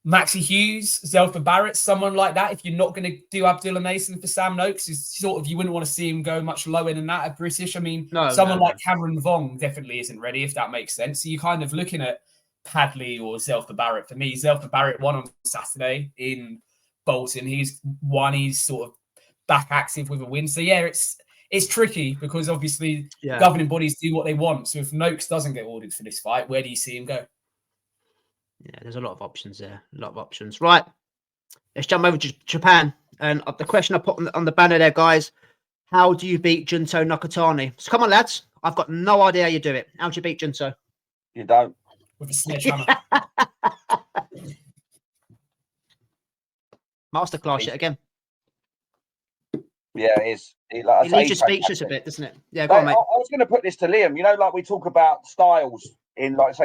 Maxi Hughes, Zelfa Barrett, someone like that. If you're not going to do Abdullah Mason for Sam Noakes, is sort of, you wouldn't want to see him go much lower than that at British. I mean, someone like Cameron Vong definitely isn't ready, if that makes sense. So you're kind of looking at Padley or Zelfa Barrett. For me, Zelfa Barrett won on Saturday in Bolton. He's sort of back active with a win. So yeah, it's tricky because obviously governing bodies do what they want. So if Noakes doesn't get ordered for this fight, where do you see him go? Yeah, there's a lot of options there. A lot of options. Right. Let's jump over to Japan. And the question I put on the banner there, guys, how do you beat Junto Nakatani? So come on, lads. I've got no idea how you do it. How do you beat Junto? You don't. With a sledgehammer. Masterclass it again. Yeah, it is. It leaves you speechless a bit, doesn't it? Yeah, go on, mate. I was going to put this to Liam. You know, like we talk about styles in, like, so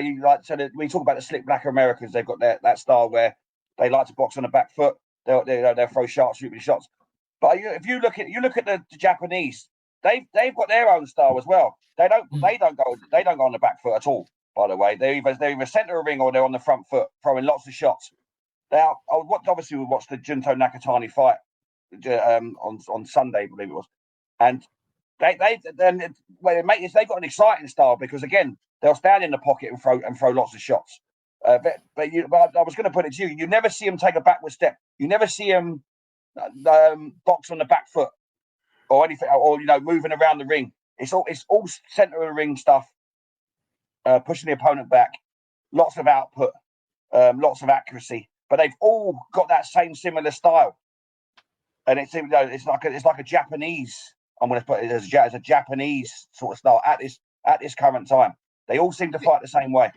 we talk about the slick black Americans. They've got that style where they like to box on the back foot. They'll throw shots, shoot shots. But if you look at the Japanese, they've got their own style as well. They don't go on the back foot at all. By the way, they're either centre of ring or they're on the front foot, throwing lots of shots. Now, obviously we watched the Junto Nakatani fight on Sunday, I believe it was, and they've got an exciting style because again they'll stand in the pocket and throw lots of shots. But I was going to put it to you. You never see them take a backward step. You never see them box on the back foot or anything, or moving around the ring. It's all centre of the ring stuff, pushing the opponent back, lots of output, lots of accuracy. But they've all got that same similar style, and it's like a Japanese. I'm going to put it as a Japanese sort of style at this current time. They all seem to fight the same way.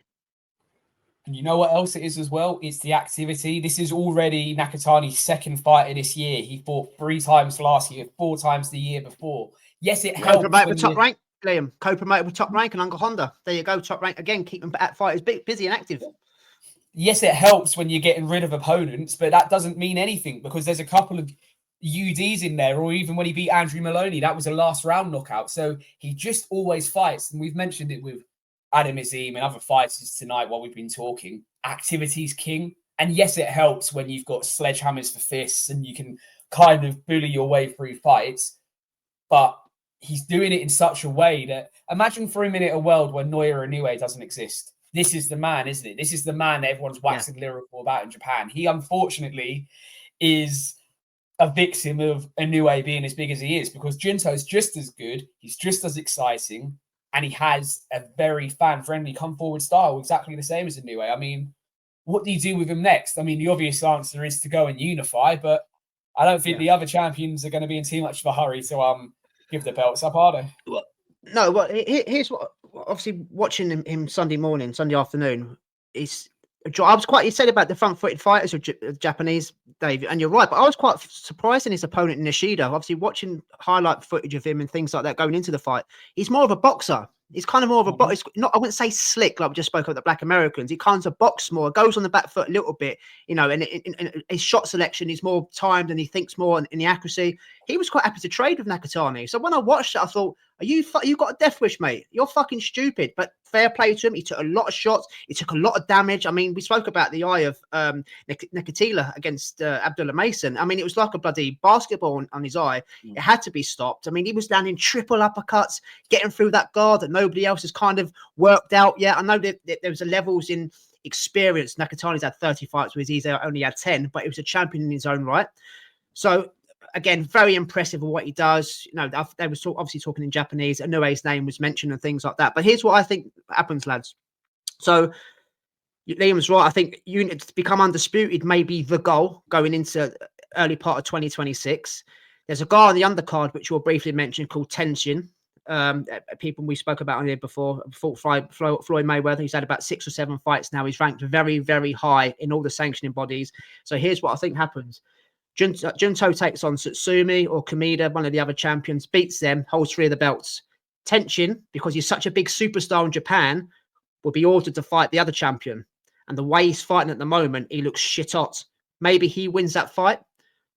And you know what else it is as well? It's the activity. This is already Nakatani's second fight of this year. He fought 3 times last year, 4 times the year before. Yes, it helps. Co-promoted with top rank, Liam. Co-promoted with top rank and Uncle Honda. There you go, top rank again. Keep them at fighters busy and active. Yes, it helps when you're getting rid of opponents, but that doesn't mean anything because there's a couple of UDs in there, or even when he beat Andrew Maloney, that was a last round knockout. So he just always fights, and we've mentioned it with Adam Azim and other fighters tonight while we've been talking. Activity's king. And yes, it helps when you've got sledgehammers for fists and you can kind of bully your way through fights. But he's doing it in such a way that, imagine for a minute a world where Naoya Inoue doesn't exist. This is the man, isn't it? This is the man that everyone's waxing lyrical about in Japan. He, unfortunately, is a victim of Inoue being as big as he is because Junto's just as good, he's just as exciting, and he has a very fan-friendly come-forward style, exactly the same as Inoue. I mean, what do you do with him next? I mean, the obvious answer is to go and unify, but I don't think the other champions are going to be in too much of a hurry to give the belts up, are they? Well, no, but here's what, obviously, watching him Sunday afternoon, he said about the front-footed fighters of Japanese, Dave, and you're right, but I was quite surprised in his opponent, Nishida. Obviously, watching highlight footage of him and things like that going into the fight, he's more of a boxer. He's kind of more of a boxer. I wouldn't say slick, like we just spoke about the Black Americans. He kind of box more, goes on the back foot a little bit, and his shot selection is more timed and he thinks more in the accuracy. He was quite happy to trade with Nakatani. So when I watched it, I thought, you got a death wish, mate. You're fucking stupid. But fair play to him. He took a lot of shots. He took a lot of damage. I mean, we spoke about the eye of Nakatila against Abdullah Mason. I mean, it was like a bloody basketball on his eye. It had to be stopped. I mean, he was landing triple uppercuts, getting through that guard that nobody else has kind of worked out yet. I know that there was a levels in experience. Nakatani's had 30 fights, whereas he's only had 10, but he was a champion in his own right. So, again, very impressive with what he does. They were obviously talking in Japanese. Inoue's name was mentioned and things like that. But here's what I think happens, lads. So Liam's right. I think unit to become undisputed may be the goal going into early part of 2026. There's a guy on the undercard, which we'll briefly mention, called Tenshin. People we spoke about on here before, fought Floyd Mayweather. He's had about 6 or 7 fights now. He's ranked very, very high in all the sanctioning bodies. So here's what I think happens. Junto takes on Tsutsumi or Kamida, one of the other champions, beats them, holds 3 of the belts. Tenshin, because he's such a big superstar in Japan, will be ordered to fight the other champion. And the way he's fighting at the moment, he looks shit hot. Maybe he wins that fight.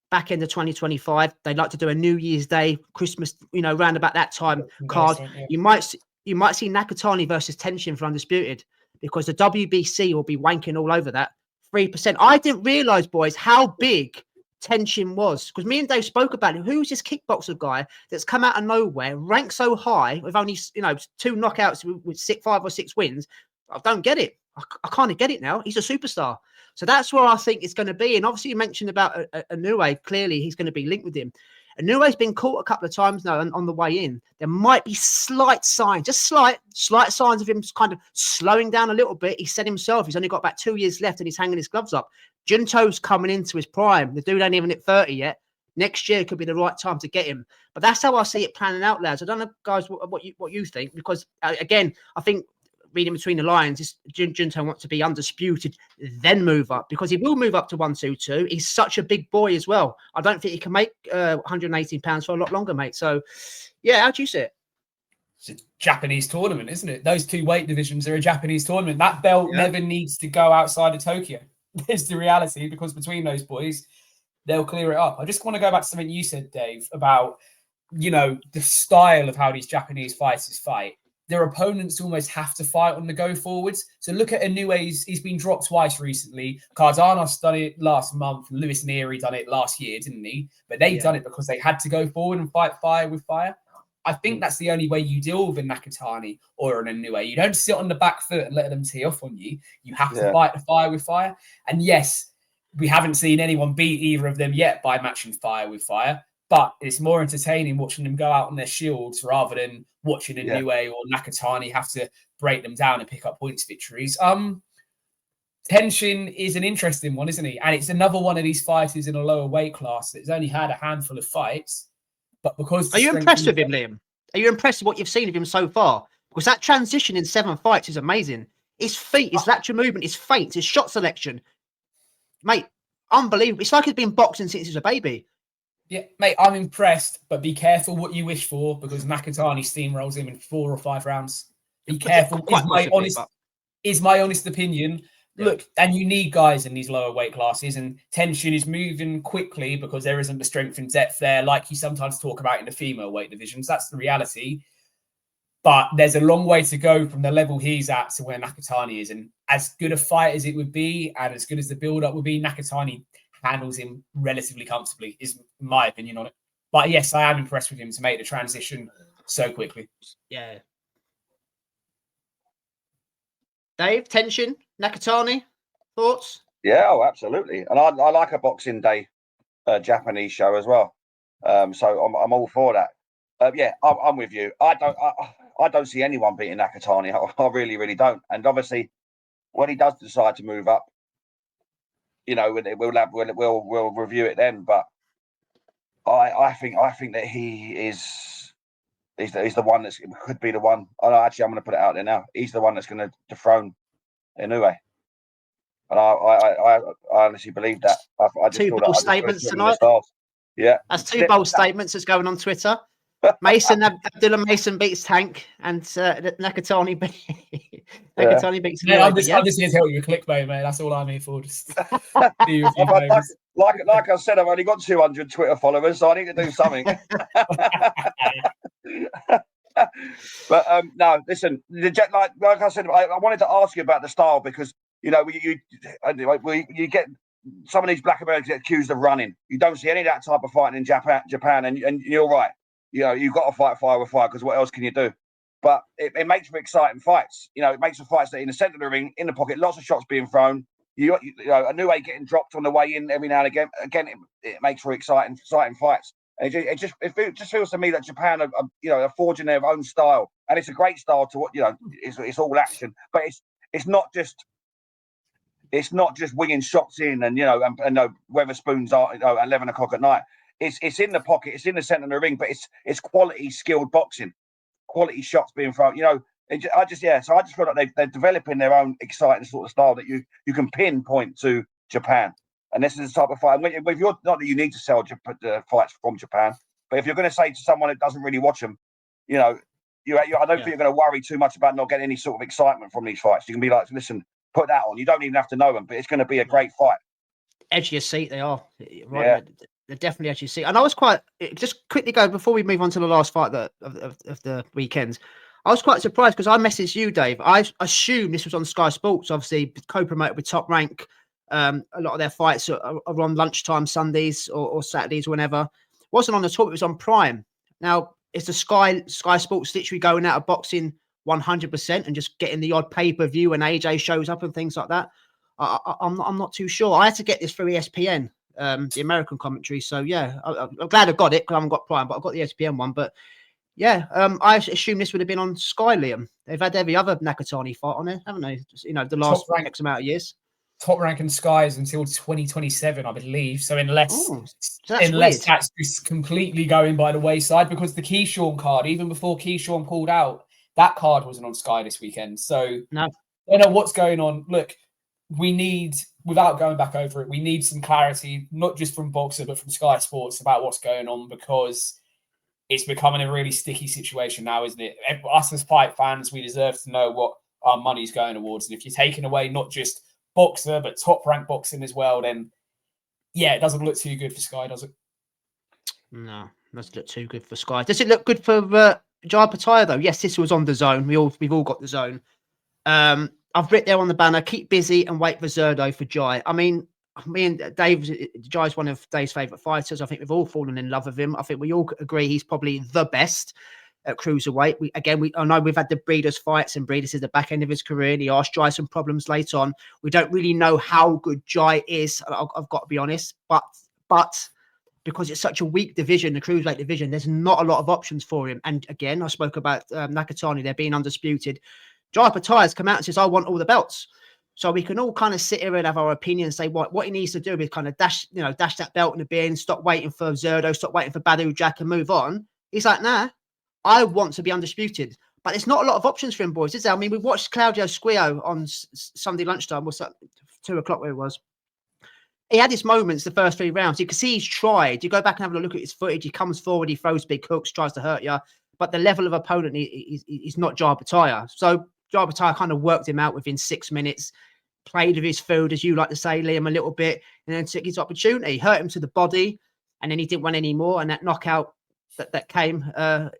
Back end of 2025, they'd like to do a New Year's Day, Christmas, round about that time card. Yeah. You might see Nakatani versus Tenshin for undisputed, because the WBC will be wanking all over that 3%. I didn't realise, boys, how big tension was, because me and Dave spoke about it. Who's this kickboxer guy that's come out of nowhere, ranked so high with only 2 knockouts with 5 or 6 wins? I don't get it. I kind of get it now. He's a superstar. So that's where I think it's going to be. And obviously you mentioned about Inoue. Clearly he's going to be linked with him. Inoue's been caught a couple of times now on the way in. There might be slight signs, just slight signs of him kind of slowing down a little bit. He said himself he's only got about 2 years left and he's hanging his gloves up. Junto's coming into his prime. The dude ain't even at 30 yet. Next year could be the right time to get him. But that's how I see it planning out, lads. I don't know, guys, what you think, because again, I think reading between the lines, Junto wants to be undisputed, then move up, because he will move up to 122. He's such a big boy as well. I don't think he can make 118 pounds for a lot longer, mate. So, yeah, how do you see it? It's a Japanese tournament, isn't it? Those 2 weight divisions are a Japanese tournament. That belt never needs to go outside of Tokyo. There's the reality, because between those boys, they'll clear it up. I just want to go back to something you said, Dave, about, the style of how these Japanese fighters fight. Their opponents almost have to fight on the go forwards. So look at Inoue's. He's been dropped twice recently. Cardanos done it last month. Lewis Neary done it last year, didn't he? But they've done it because they had to go forward and fight fire with fire. I think that's the only way you deal with a Nakatani or an Inoue. You don't sit on the back foot and let them tee off on you. You have to fight the fire with fire. And yes, we haven't seen anyone beat either of them yet by matching fire with fire. But it's more entertaining watching them go out on their shields rather than watching Inoue or Nakatani have to break them down and pick up points victories. Tenshin is an interesting one, isn't he? And it's another one of these fighters in a lower weight class that's only had a handful of fights. But because are you impressed with him, Liam? Are you impressed with what you've seen of him so far? Because that transition in 7 fights is amazing. His feet, his lateral movement, his feints, his shot selection, mate, unbelievable. It's like he's been boxing since he was a baby. Yeah, mate, I'm impressed, but be careful what you wish for, because Nakatani steamrolls him in 4 or 5 rounds. Be careful. Is my honest opinion. Yeah. Look, and you need guys in these lower weight classes, and Tenshin is moving quickly because there isn't the strength and depth there, like you sometimes talk about in the female weight divisions. That's the reality. But there's a long way to go from the level he's at to where Nakatani is. And as good a fight as it would be, and as good as the build-up would be, Nakatani handles him relatively comfortably, is my opinion on it. But yes, I am impressed with him to make the transition so quickly. Yeah. Dave, Tenshin, Nakatani, thoughts? Yeah, oh, absolutely. And I like a Boxing Day Japanese show as well. So I'm all for that. Yeah, I'm with you. I don't see anyone beating Nakatani. I really, really don't. And obviously, when he does decide to move up, we'll review it then. But I think that he's the one that could be the one. I'm going to put it out there now. He's the one that's going to dethrone Inoue. And I honestly believe that. I just 2 bold statements tonight. Yeah, that's 2 bold statements that's going on Twitter. Abdullah Mason beats Tank, and Nakatani beats. Yeah, I'm just here to help you with clickbait, mate. That's all I'm here for. Just like I said, I've only got 200 Twitter followers, so I need to do something. But no, listen. Like I said, I wanted to ask you about the style, because you get some of these black Americans get accused of running. You don't see any of that type of fighting in Japan, and you're right. You've got to fight fire with fire, because what else can you do? But it makes for exciting fights. It makes for fights that in the centre of the ring, in the pocket, lots of shots being thrown. Inoue getting dropped on the way in every now and again. Again, it makes for exciting fights. And it just feels to me that Japan are forging their own style, and it's a great style to what it's all action, but it's not just winging shots in and Weatherspoons are at 11 o'clock at night. It's in the pocket, it's in the centre of the ring, but it's quality, skilled boxing, quality shots being thrown. So I just feel like they're developing their own exciting sort of style that you can pinpoint to Japan. And this is the type of fight. If you're not that you need to sell fights from Japan, but if you're going to say to someone that doesn't really watch them, I don't think you're going to worry too much about not getting any sort of excitement from these fights. You can be like, listen, put that on. You don't even have to know them, but it's going to be a great fight. Edge of your seat, they are. Right. Yeah. They're definitely edge of your seat. And I was quite, just quickly go before we move on to the last fight of the weekend. I was quite surprised because I messaged you, Dave. I assumed this was on Sky Sports, obviously co-promoted with Top Rank. A lot of their fights are on lunchtime, Sundays or Saturdays, whenever. Wasn't on the tour, it was on Prime. Now, it's the Sky Sports literally going out of boxing 100% and just getting the odd pay-per-view and AJ shows up and things like that. I'm not too sure. I had to get this through ESPN, the American commentary. So, yeah, I'm glad I got it because I haven't got Prime, but I've got the ESPN one. But, yeah, I assume this would have been on Sky, Liam. They've had every other Nakatani fight on there, haven't they? Just, the last X amount of years. Top rank in Skies until 2027, I believe. So unless that's just completely going by the wayside, because the Keyshawn card, even before Keyshawn pulled out, that card wasn't on Sky this weekend. So no, I don't know what's going on. Look, we need, without going back over it, we need some clarity, not just from Boxer, but from Sky Sports about what's going on, because it's becoming a really sticky situation now, isn't it? Us as fight fans, we deserve to know what our money's going towards. And if you're taking away not just Boxer, but top rank boxing as well, then yeah, it doesn't look too good for Sky, does it? No, doesn't look too good for Sky. Does it look good for Jai Opetaia though? Yes, this was on the Zone. We've all got the Zone. I've written there on the banner: keep busy and wait for Zerdo for Jai. I mean, me and Dave, Jai's one of Dave's favourite fighters. I think we've all fallen in love with him. I think we all agree he's probably the best at cruiserweight. I know we've had the Breeders fights, and Breeders is the back end of his career, and he asked Jai some problems late on. We don't really know how good Jai is. I've got to be honest, but because it's such a weak division, the cruiserweight division, there's not a lot of options for him. And again, I spoke about Nakatani, they're being undisputed. Jai Opetaia has come out and says, I want all the belts. So we can all kind of sit here and have our opinion and say what he needs to do is kind of dash that belt in the bin, stop waiting for Zerdo, stop waiting for Badu Jack and move on. He's like, nah, I want to be undisputed. But there's not a lot of options for him, boys, is there? I mean, we watched Claudio Squio on Sunday lunchtime, or 2 o'clock where it was. He had his moments the first 3 rounds. You can see he's tried. You go back and have a look at his footage. He comes forward, he throws big hooks, tries to hurt you. But the level of opponent is not Jai Opetaia. So Jai Opetaia kind of worked him out within 6 minutes, played with his food, as you like to say, Liam, a little bit, and then took his opportunity, hurt him to the body, and then he didn't want any more. And that knockout that came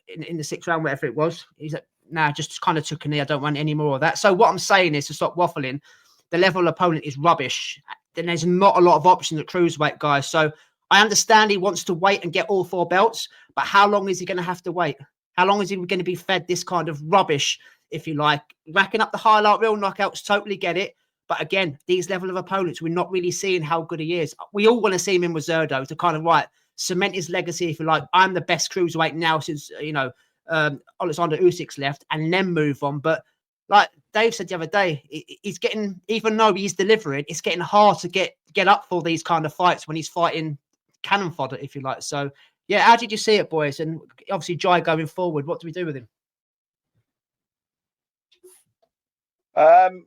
in the 6th round, whatever it was, he's like, nah, just kind of took a knee. I don't want any more of that. So what I'm saying is, to stop waffling, the level of opponent is rubbish. Then there's not a lot of options at cruiserweight, guys. So I understand he wants to wait and get all 4 belts, but how long is he going to have to wait? How long is he going to be fed this kind of rubbish, if you like? Racking up the highlight reel knockouts, totally get it. But again, these level of opponents, we're not really seeing how good he is. We all want to see him in with Zerdo to kind of, cement his legacy, if you like. I'm the best cruiserweight now since, Alexander Usyk's left, and then move on. But like Dave said the other day, he's getting, even though he's delivering, it's getting hard to get up for these kind of fights when he's fighting cannon fodder, if you like. So, yeah, how did you see it, boys? And obviously, Jai going forward, what do we do with him? You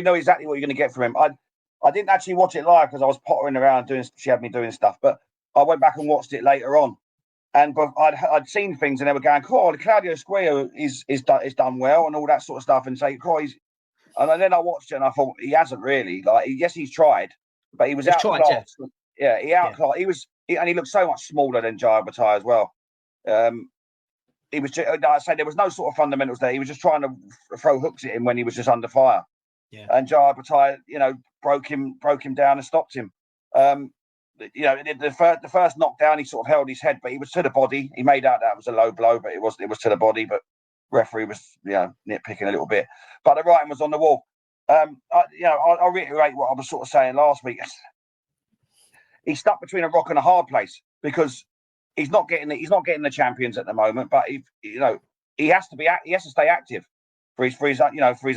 know exactly what you're going to get from him. I didn't actually watch it live because I was pottering around she had me doing stuff, but I went back and watched it later on, and I'd seen things and they were going, "Oh, Claudio Squio is done well," and all that sort of stuff, and say, "Oh, he's," and then I watched it and I thought he hasn't really. Yes, he's tried, but he was outclassed. Yeah, he outclassed. Yeah. He looked so much smaller than Jai Opetaia as well. He was just, like I say, there was no sort of fundamentals there. He was just trying to throw hooks at him when he was just under fire. Yeah. And Jai Opetaia, broke him down and stopped him. The first knockdown, he sort of held his head, but he was to the body. He made out that was a low blow, but it was to the body. But referee was, nitpicking a little bit. But the writing was on the wall. I'll reiterate what I was sort of saying last week. He's stuck between a rock and a hard place because he's not getting the champions at the moment. But he has to stay active for his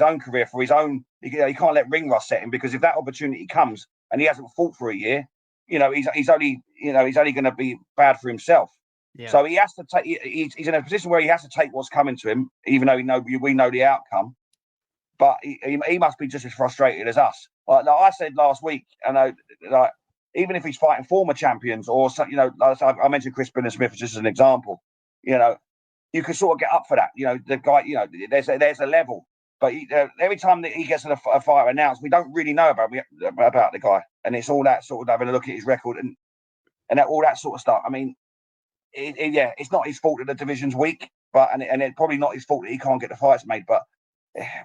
own career, for his own. He can't let ring rust set him, because if that opportunity comes and he hasn't fought for a year, he's only going to be bad for himself. Yeah. So he has to take. He's in a position where he has to take what's coming to him, even though we know the outcome. But he must be just as frustrated as us. Like I said last week, even if he's fighting former champions or I mentioned Chris Smith just as an example, you can sort of get up for that. The guy, there's a level, but every time that he gets a fight announced, we don't really know about the guy, and it's all that sort of having a look at his record and all that sort of stuff. I mean, it's not his fault that the division's weak, but and it's probably not his fault that he can't get the fights made. But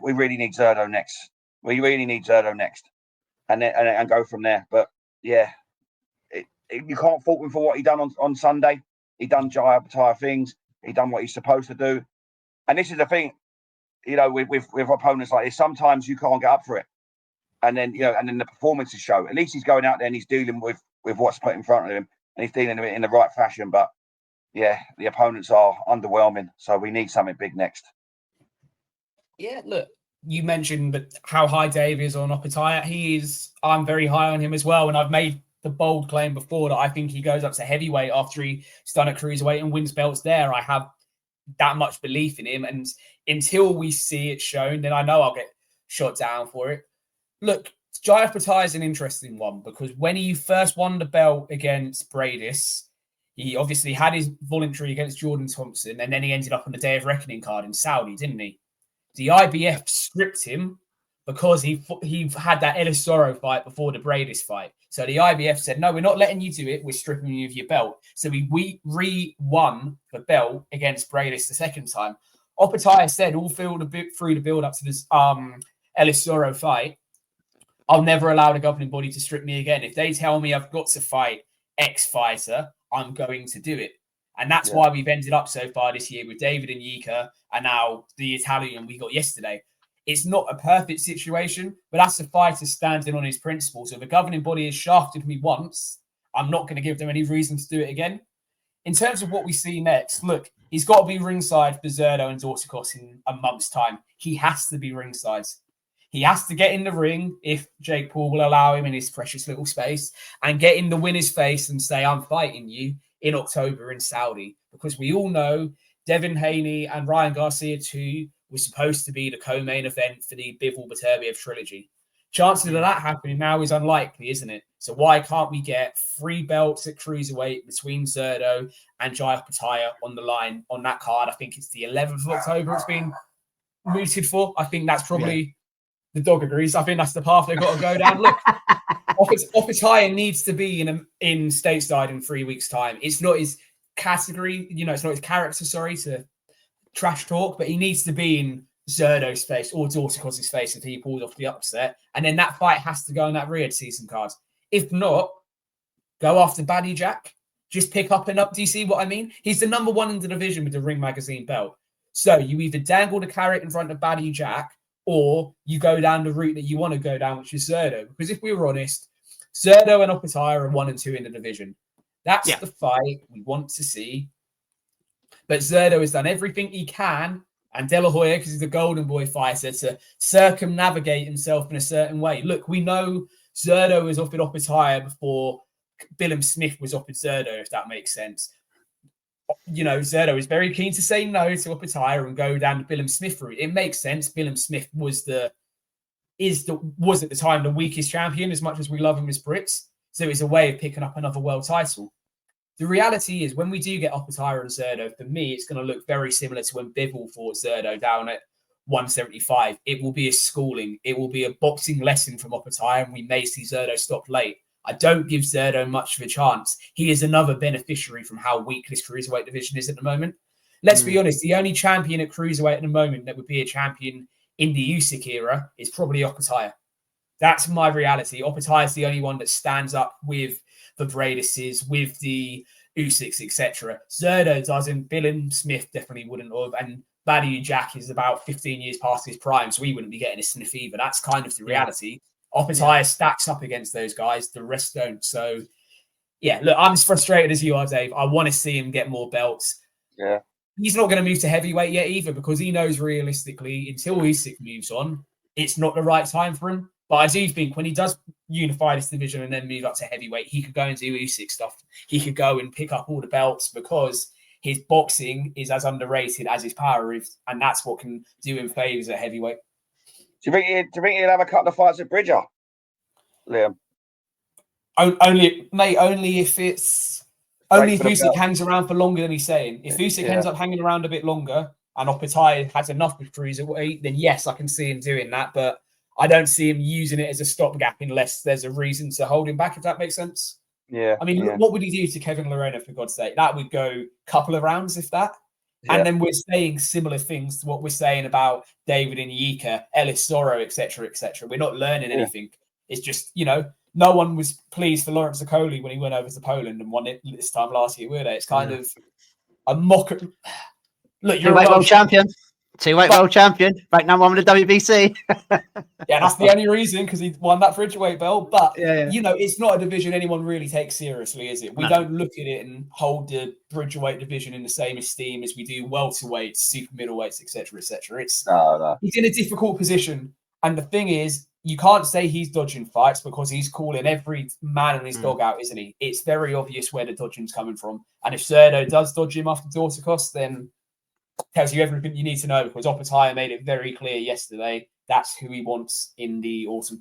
we really need Zerdo next. We really need Zerdo next, and then and go from there. But yeah, you can't fault him for what he done on Sunday. He done Jai Opetaia things. He done what he's supposed to do. And this is the thing, with opponents like this, sometimes you can't get up for it. And then, and then the performances show. At least he's going out there and he's dealing with what's put in front of him, and he's dealing with it in the right fashion. But yeah, the opponents are underwhelming. So we need something big next. Yeah, look, you mentioned how high Dave is on Opetaia. I'm very high on him as well. And I've made the bold claim before that I think he goes up to heavyweight after he's done at cruiserweight and wins belts there. I have that much belief in him. And until we see it shown, then I know I'll get shot down for it. Look, Jai Opetaia is an interesting one because when he first won the belt against Bradis, he obviously had his voluntary against Jordan Thompson, and then he ended up on the Day of Reckoning card in Saudi, didn't he? The IBF stripped him because he had that Ellis Zorro fight before the Bradis fight. So the IBF said, no, we're not letting you do it. We're stripping you of your belt. So we re-won the belt against Bradis the second time. Opetaia said all through the build-up to this Ellis Zorro fight, I'll never allow the governing body to strip me again. If they tell me I've got to fight X fighter, I'm going to do it. And that's why we've ended up so far this year with David and Yika and now the Italian we got yesterday. It's not a perfect situation, but that's a fighter standing on his principles. So if the governing body has shafted me once, I'm not going to give them any reason to do it again. In terms of what we see next, look, he's got to be ringside for Zerdo and Dorticos in a month's time. He has to be ringside. He has to get in the ring, if Jake Paul will allow him in his precious little space, and get in the winner's face and say, I'm fighting you in October in Saudi. Because we all know Devin Haney and Ryan Garcia too was supposed to be the co-main event for the Bivol Beterbiev trilogy. Chances of that happening now is unlikely, isn't it? So why can't we get 3 belts at cruiserweight between Zerdo and Jai Opetaia on the line on that card? I think it's the 11th of October it's been mooted for. I think that's probably the dog agrees. I think that's the path they've got to go down. Look, Opetaia needs to be in stateside in 3 weeks' time. It's not his category, it's not his character, to trash talk, but he needs to be in Zerdo's face or Dorticos' face if he pulled off the upset. And then that fight has to go on that Riyadh season card. If not, go after Baddy Jack. Just pick up and up. Do you see what I mean? He's the number 1 in the division with the Ring Magazine belt. So you either dangle the carrot in front of Baddy Jack or you go down the route that you want to go down, which is Zerdo. Because if we were honest, Zerdo and Opetaia are 1 and 2 in the division. That's the fight we want to see. But Zerdo has done everything he can, and De La Hoya, because he's the golden boy fighter, to circumnavigate himself in a certain way. Look, we know Zerdo was offered Opetaia before Billum Smith was offered Zerdo, if that makes sense. Zerdo is very keen to say no to Opetaia and go down the Billum Smith route. It makes sense. Billum Smith was at the time the weakest champion, as much as we love him as Brits. So it's a way of picking up another world title. The reality is, when we do get Opetaia and Zerdo, for me, it's going to look very similar to when Bivol fought Zerdo down at 175. It will be a schooling. It will be a boxing lesson from Opetaia, and we may see Zerdo stop late. I don't give Zerdo much of a chance. He is another beneficiary from how weak this cruiserweight division is at the moment. Let's be honest, the only champion at cruiserweight at the moment that would be a champion in the Usyk era is probably Opetaia. That's my reality. Opetaia is the only one that stands up with the Bradises, with the Usyks, etc. Zerdo doesn't. Billum Smith definitely wouldn't have. And Baddy Jack is about 15 years past his prime, so we wouldn't be getting a sniff either. That's kind of the reality. Opetaia stacks up against those guys. The rest don't. So, look, I'm as frustrated as you are, Dave. I want to see him get more belts. Yeah. He's not going to move to heavyweight yet either, because he knows realistically, until Usyk moves on, it's not the right time for him. But I do think when he does unify this division and then move up to heavyweight, he could go and do Usyk stuff. He could go and pick up all the belts because his boxing is as underrated as his power is, and that's what can do him favours at heavyweight. Do you think he'll have a couple of fights at Bridger, Liam? Only if Usyk hangs around for longer than he's saying. If Usyk ends up hanging around a bit longer and Opetaia has enough with cruiserweight, then yes, I can see him doing that. But I don't see him using it as a stopgap unless there's a reason to hold him back, if that makes sense. Yeah. I mean, what would he do to Kevin Lerena, for God's sake? That would go a couple of rounds, if that. And then we're saying similar things to what we're saying about David Nyika, Ellis Zorro, etc., etc. We're not learning anything. It's just, no one was pleased for Lawrence Okoli when he went over to Poland and won it this time last year, were they? It's kind of a mock. Look, you're a world champion. Two-weight world champion. Right now, one with the WBC. Yeah, that's the only reason, because he won that Bridgerweight belt. But, yeah. It's not a division anyone really takes seriously, is it? We don't look at it and hold the Bridgerweight division in the same esteem as we do welterweights, super middleweights, etc., etc. He's in a difficult position. And the thing is, you can't say he's dodging fights because he's calling every man in his dog out, isn't he? It's very obvious where the dodging's coming from. And if Zerdo does dodge him after Dorticos, then tells you everything you need to know, because Opetaia made it very clear yesterday that's who he wants in the autumn.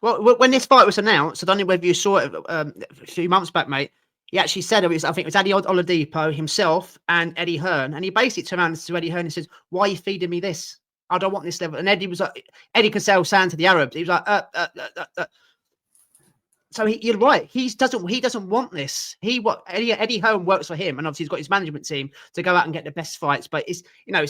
Well, when this fight was announced, I don't know whether you saw it a few months back, mate. He actually said I think it was Adi Oladipo himself and Eddie Hearn, and he basically turned around to Eddie Hearn and says, "Why are you feeding me this? I don't want this level." And Eddie was like, Eddie could sell sand to the Arabs. He was like, So you're right. He doesn't want this. Eddie Hearn works for him, and obviously he's got his management team to go out and get the best fights. But it's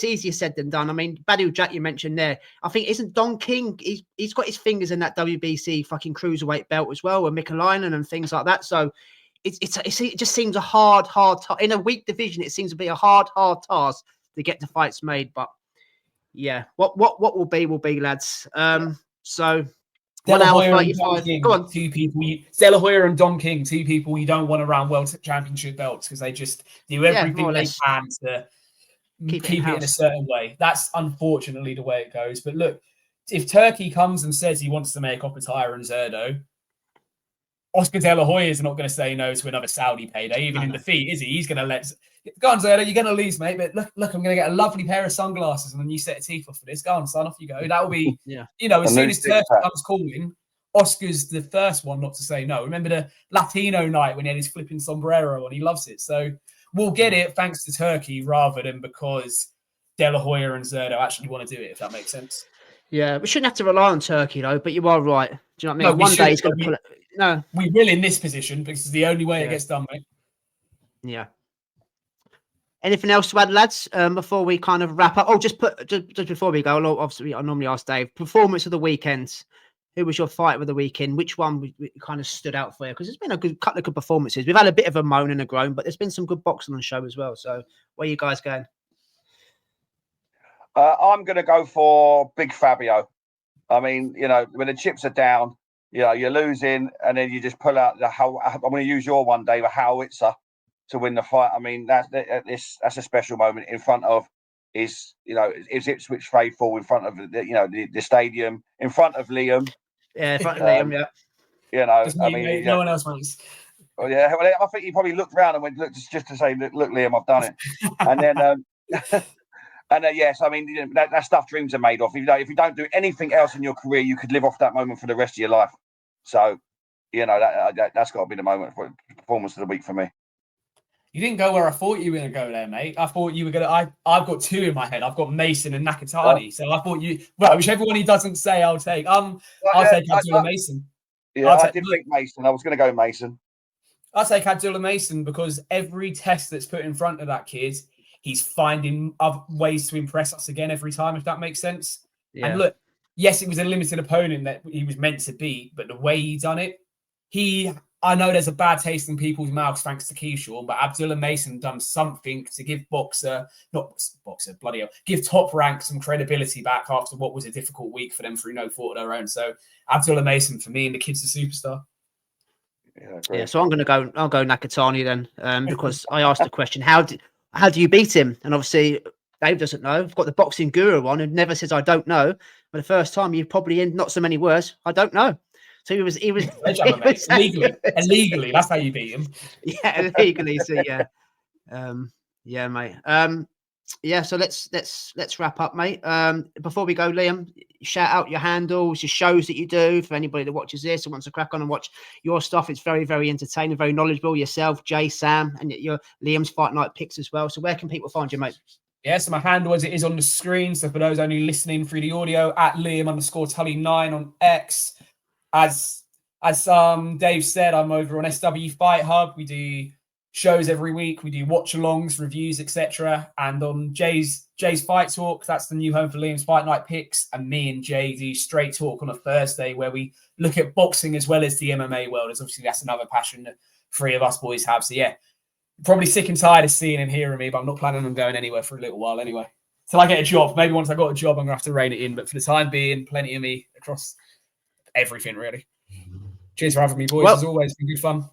easier said than done. I mean, Badou Jack you mentioned there. I think isn't Don King? He's got his fingers in that WBC fucking cruiserweight belt as well, with Mikalainen and things like that. So it just seems a hard in a weak division. It seems to be a hard task to get the fights made. But yeah, what will be, lads. So. De La Hoya and Don King, go on. Two people. De La Hoya and Don King, two people you don't want around world championship belts because they just do everything they can to keep it in a certain way. That's unfortunately the way it goes. But look, if Turkey comes and says he wants to make Opetaia and Zerdo, Oscar De La Hoya is not going to say no to another Saudi payday, even in defeat, is he? He's going to let... Go on, Zerdo, you're going to lose, mate. But look, I'm going to get a lovely pair of sunglasses and a new set of teeth off for this. Go on, son, off you go. That will be, as soon as Turkey comes calling, Oscar's the first one not to say no. Remember the Latino night when he had his flipping sombrero on? He loves it. So we'll get it thanks to Turkey rather than because De La Hoya and Zerdo actually want to do it, if that makes sense. Yeah, we shouldn't have to rely on Turkey, though, but you are right. Do you know what I mean? No, one day he's going to pull it. No. We will in this position because it's the only way it gets done, mate. Yeah. Anything else to add, lads, before we kind of wrap up? Oh, just before we go, obviously, I normally ask Dave, performance of the weekend. Who was your fight of the weekend? Which one kind of stood out for you? Because there's been a couple of good performances. We've had a bit of a moan and a groan, but there's been some good boxing on the show as well. So where are you guys going? I'm going to go for Big Fabio. I mean, when the chips are down, you're losing, and then you just pull out I'm going to use your one, Dave, a howitzer to win the fight. I mean, that's a special moment in front of is Ipswich faithful, in front of the stadium, in front of Liam. Yeah, in front of Liam. Yeah. No one else wants. Well, yeah, well, I think he probably looked around and went, look, just to say, look, Liam, I've done it. And then, yes, I mean, that stuff dreams are made of. If you don't do anything else in your career, you could live off that moment for the rest of your life. So, that's got to be the moment for performance of the week for me. You didn't go where I thought you were going to go there, mate. I thought you were going to... I've got two in my head. I've got Mason and Nakatani. So I thought you... Well, whichever one he doesn't say, I'll take. I'll take Abdullah Mason. Yeah, I did think Mason. I was going to go Mason. I'll take Abdullah Mason because every test that's put in front of that kid, he's finding other ways to impress us again every time, if that makes sense. Yeah. And look, yes, it was a limited opponent that he was meant to beat, but the way he done it, I know there's a bad taste in people's mouths thanks to Keyshawn, but Abdullah Mason done something to give give Top Rank some credibility back after what was a difficult week for them through no fault of their own. So Abdullah Mason, for me, and the kid's a superstar. Yeah, so I'll go Nakatani then, because I asked the question, how do you beat him? And obviously Dave doesn't know. I've got the boxing guru on who never says I don't know. But the first time you probably in not so many words, I don't know. So he was illegally. That's how you beat him. Yeah, illegally. So yeah, yeah, mate. Yeah. So let's wrap up, mate. Before we go, Liam, shout out your handles, your shows that you do for anybody that watches this and wants to crack on and watch your stuff. It's very, very entertaining, very knowledgeable. Yourself, Jay, Sam, and your Liam's Fight Night picks as well. So where can people find you, mate? Yeah, so my handle as it is on the screen. So for those only listening through the audio, at Liam_Tully9 on X. As Dave said, I'm over on SW Fight Hub. We do shows every week. We do watch-alongs, reviews, etc. And on Jay's Fight Talk, that's the new home for Liam's Fight Night picks. And me and Jay do Straight Talk on a Thursday, where we look at boxing as well as the MMA world. As obviously that's another passion that 3 of us boys have. So yeah, probably sick and tired of seeing and hearing me, but I'm not planning on going anywhere for a little while anyway. Till I get a job. Maybe once I got a job, I'm gonna have to rein it in. But for the time being, plenty of me across everything really. Cheers for having me, boys. As always, been good fun.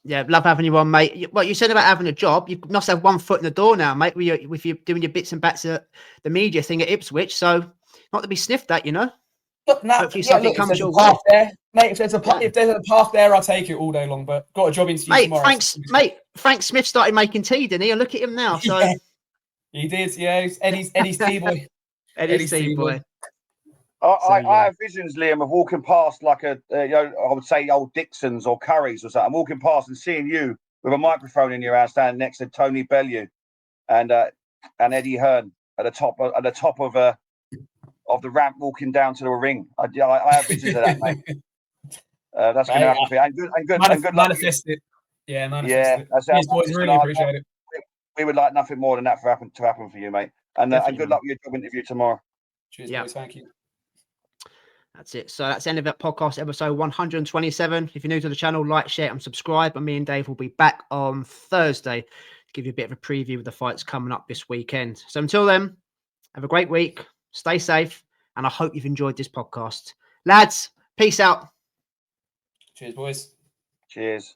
Yeah, love having you on, mate. What you said about having a job, you must have one foot in the door now, mate, with you doing your bits and bats at the media thing at Ipswich. So not to be sniffed at, you know. Look, hopefully something comes your way. There, mate. If there's a path there, I'll take it all day long. But got a job interview tomorrow. Frank Smith started making tea, didn't he? And look at him now. So yeah, he did. Yeah, Eddie's tea boy. Eddie's tea boy. I have visions, Liam, of walking past like I would say old Dixon's or Curry's or something. I'm walking past and seeing you with a microphone in your hand, standing next to Tony Bellew and Eddie Hearn at the top of the ramp, walking down to the ring. I have visions of that, mate. That's going to happen for you. And good manifest it. Yeah, manifest it. That's boys, really appreciate it. We would like nothing more than that to happen for you, mate. And good luck with your job interview tomorrow. Cheers, boys. Thank you. That's it. So that's the end of that podcast, episode 127. If you're new to the channel, like, share, and subscribe. And me and Dave will be back on Thursday to give you a bit of a preview of the fights coming up this weekend. So until then, have a great week. Stay safe. And I hope you've enjoyed this podcast. Lads, peace out. Cheers, boys. Cheers.